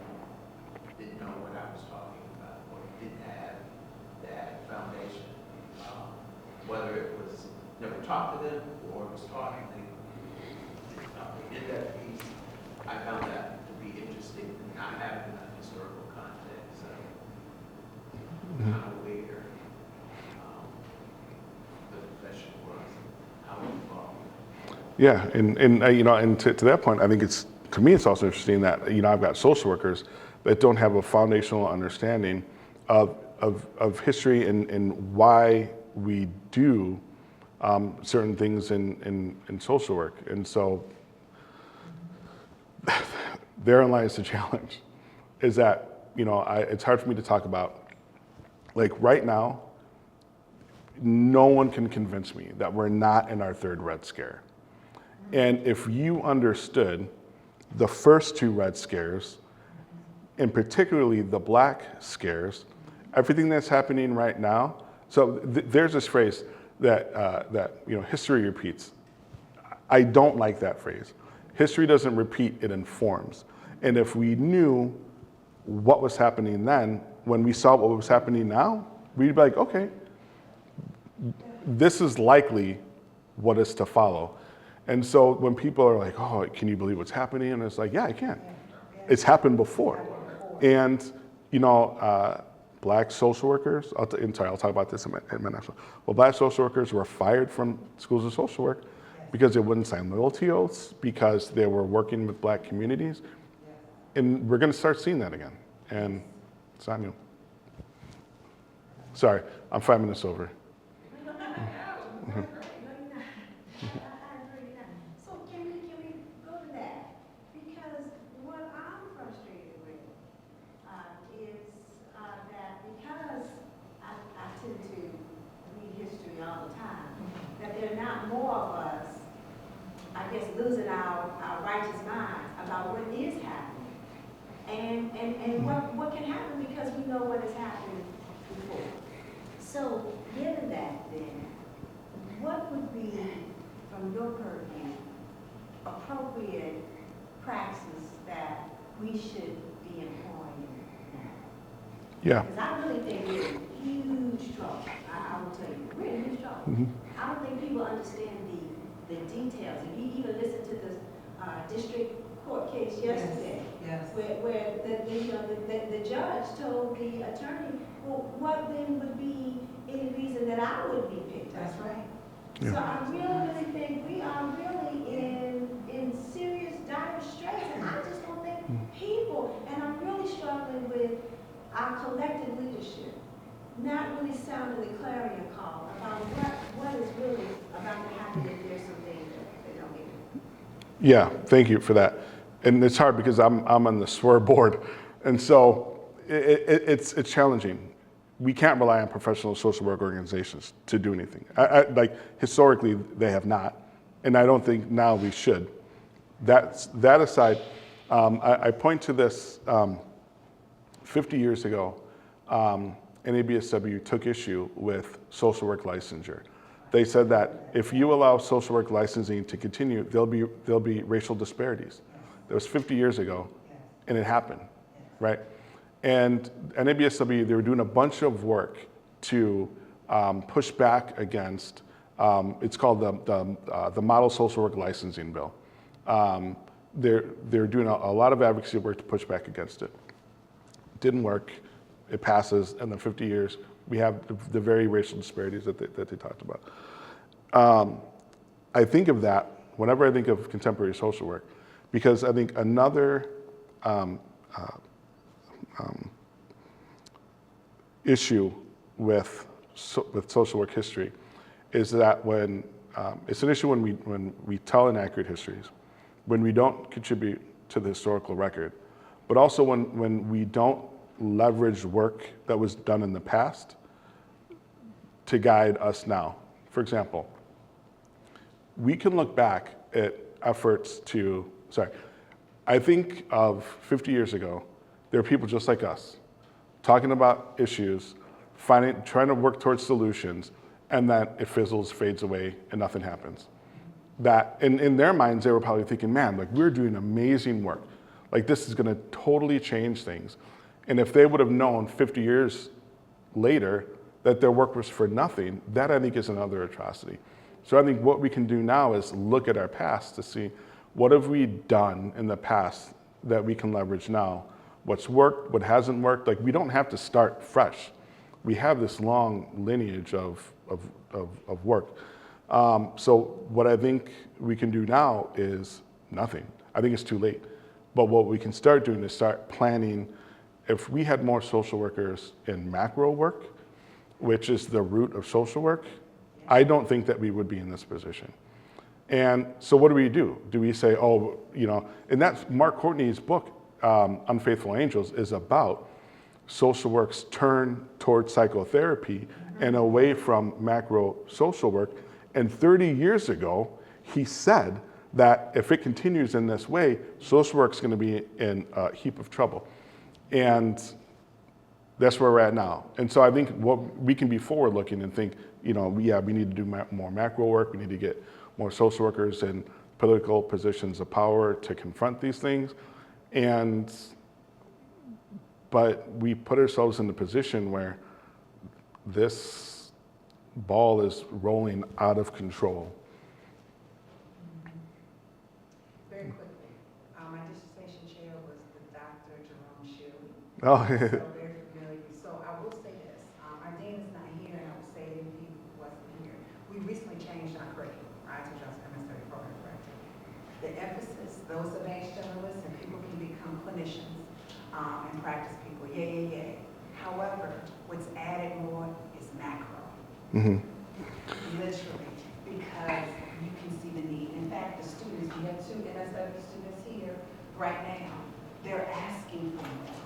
know what I was talking about, or didn't have that foundation. Whether it was never taught to them or it was taught, in that piece, I found that to be interesting, not having a historical context. So I'm kind of aware the profession was, how it evolved. Yeah, and to that point, I think to me, it's also interesting that, I've got social workers that don't have a foundational understanding of history and why we do certain things in social work. And so therein lies the challenge, is that, it's hard for me to talk about. Like right now, no one can convince me that we're not in our third Red Scare. And if you understood the first two Red Scares, and particularly the Black scares, everything that's happening right now. So there's this phrase that history repeats. I don't like that phrase. History doesn't repeat, it informs. And if we knew what was happening then, when we saw what was happening now, we'd be like, okay, this is likely what is to follow. And so when people are like, oh, can you believe what's happening? And it's like, yeah, I can. It's happened before. And, Black social workers, I'll talk about this in my next one. Well, Black social workers were fired from schools of social work because they wouldn't sign loyalty oaths, because they were working with Black communities. And we're going to start seeing that again. And Samuel. Sorry, I'm 5 minutes over. So can we go to that? Because what I'm frustrated with is that because I tend to read history all the time, that there are not more of us, I guess, losing our righteous minds about what is happening. And what can happen because we know what has happened before. So given that then, what would be, from your purview, appropriate praxis that we should be employing now? Yeah. Because I really think we're in huge trouble. I will tell you, we're in huge trouble. Mm-hmm. I don't think people understand the details. If you even listen to the district court case yesterday, where the judge told the attorney, well, what then would be any reason that I would be picked up? That's right. Yeah. So I really think we are really in serious dire straits, and I just don't think people, and I'm really struggling with our collective leadership, not really sounding the clarion call about what is really about to happen if there's some danger that don't get it. Yeah, thank you for that. And it's hard because I'm on the SWER board, and so it's challenging. We can't rely on professional social work organizations to do anything. Like historically, they have not, and I don't think now we should. That aside, I point to this. 50 years ago, NABSW took issue with social work licensure. They said that if you allow social work licensing to continue, there'll be racial disparities. That was 50 years ago, and it happened, right? And NABSW, they were doing a bunch of work to push back against, it's called the Model Social Work Licensing Bill. They're doing a lot of advocacy work to push back against it. Didn't work, it passes, and then 50 years, we have the very racial disparities that they talked about. I think of that whenever I think of contemporary social work, because I think another issue with social work history is that when it's an issue when we tell inaccurate histories, when we don't contribute to the historical record, but also when we don't leverage work that was done in the past to guide us now. For example, we can look back at efforts to, I think of 50 years ago, there were people just like us talking about issues, trying to work towards solutions, and then it fizzles, fades away, and nothing happens. That, in their minds, they were probably thinking, man, like we're doing amazing work. Like this is gonna totally change things. And if they would have known 50 years later that their work was for nothing, that I think is another atrocity. So I think what we can do now is look at our past to see what have we done in the past that we can leverage now. What's worked, what hasn't worked. Like we don't have to start fresh. We have this long lineage of work. So what I think we can do now is nothing. I think it's too late. But what we can start doing is start planning. If we had more social workers in macro work, which is the root of social work, I don't think that we would be in this position. And so what do? Do we say, oh, and that's Mark Courtney's book, Unfaithful Angels, is about social work's turn towards psychotherapy and away from macro social work. And 30 years ago, he said that if it continues in this way, social work's gonna be in a heap of trouble. And that's where we're at now. And so I think we can be forward looking and think, we need to do more macro work. We need to get more social workers in political positions of power to confront these things. But we put ourselves in the position where this ball is rolling out of control. Very quickly, my dissertation chair was the Dr. Jerome Shirley. Oh, So very familiar. So I will say this, our dean is not here, and I will say it if he wasn't here. We recently changed our curriculum, right, to just MSW program director. The emphasis, those advanced generalists and people can become clinicians and practice people, yeah. However, what's added more is macro. Mm-hmm. Literally, because you can see the need. In fact, the students, we have 2 MSW students here right now, they're asking for more.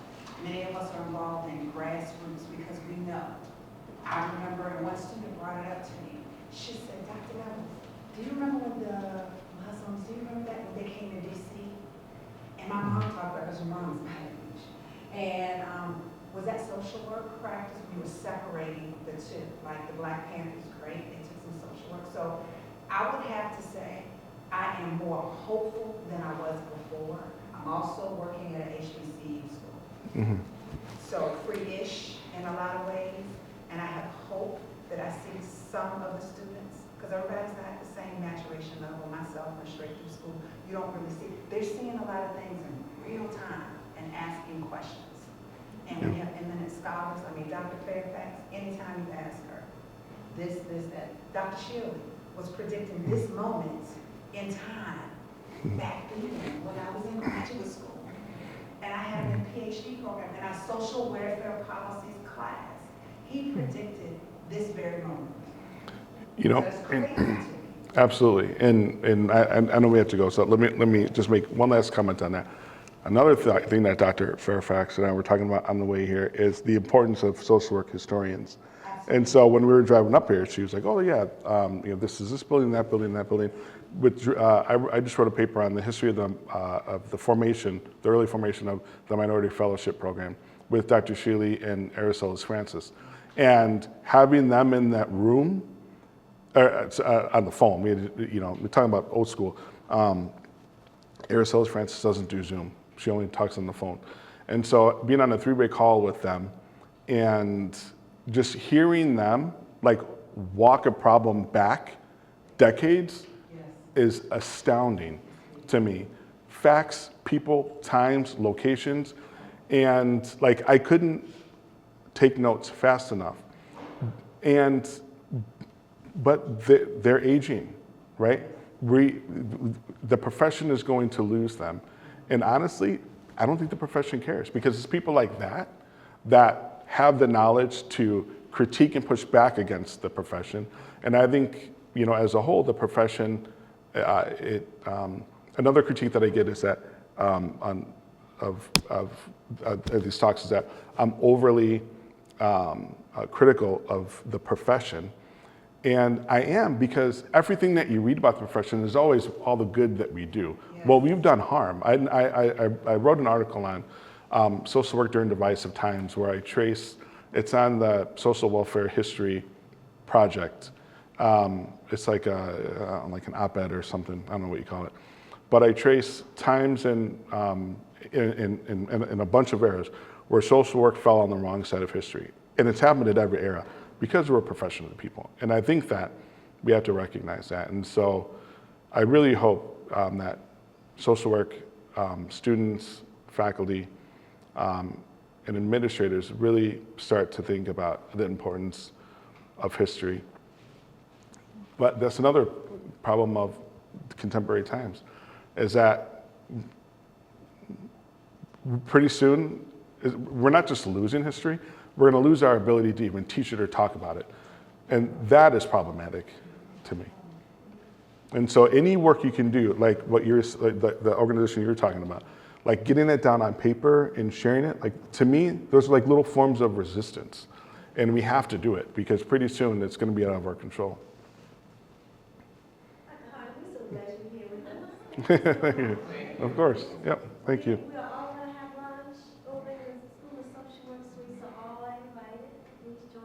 Many of us are involved in grassroots because we know. I remember one student brought it up to me. She said, Dr. Levels, do you remember when the Muslims, do you remember that when they came to DC? And my mom talked about, because her mom is not Jewish. And was that social work practice? We were separating the two. Like the Black Panthers, great, they took some social work. So I would have to say I am more hopeful than I was before. I'm also working at an HBCU school. Mm-hmm. So free-ish in a lot of ways. And I have hope that I see some of the students, because everybody's not at the same maturation level. Myself, went straight through school. You don't really see. They're seeing a lot of things in real time and asking questions. And we have eminent scholars. Dr. Fairfax, anytime you ask her, this, that. Dr. Shirley was predicting this moment in time back then when I was in graduate school. And I had a PhD program in our social welfare policies class. He predicted this very moment. That's crazy to me. Absolutely. And I know we have to go, so let me just make one last comment on that. Another thing that Dr. Fairfax and I were talking about on the way here is the importance of social work historians. Absolutely. And so when we were driving up here, she was like, oh yeah, this is this building, that building, that building. I just wrote a paper on the history of the formation, the early formation of the Minority Fellowship Program with Dr. Shealy and Aristoteles Francis. And having them in that room on the phone. We had, we're talking about old school. Araceli Francis doesn't do Zoom. She only talks on the phone. And so being on a three-way call with them and just hearing them like walk a problem back decades is astounding to me. Facts, people, times, locations, and like I couldn't take notes fast enough. But they're aging, right? The profession is going to lose them. And honestly, I don't think the profession cares because it's people like that that have the knowledge to critique and push back against the profession. And I think, as a whole, the profession, another critique that I get is that of these talks is that I'm overly critical of the profession. And I am, because everything that you read about the profession is always all the good that we do. Yeah. Well, we've done harm. I wrote an article on social work during divisive times where I trace, it's on the Social Welfare History Project. It's like an op-ed or something, I don't know what you call it. But I trace times in a bunch of eras where social work fell on the wrong side of history. And it's happened at every era, because we're professional people. And I think that we have to recognize that. And so I really hope that social work students, faculty, and administrators really start to think about the importance of history. But that's another problem of contemporary times, is that pretty soon, we're not just losing history, we're going to lose our ability to even teach it or talk about it. And that is problematic to me. And so any work you can do, like what the organization you're talking about, like getting it down on paper and sharing it, like to me, those are like little forms of resistance. And we have to do it because pretty soon it's going to be out of our control. Harty, we're so glad you're here with us. Thank you. Of course. Yep. Thank you. We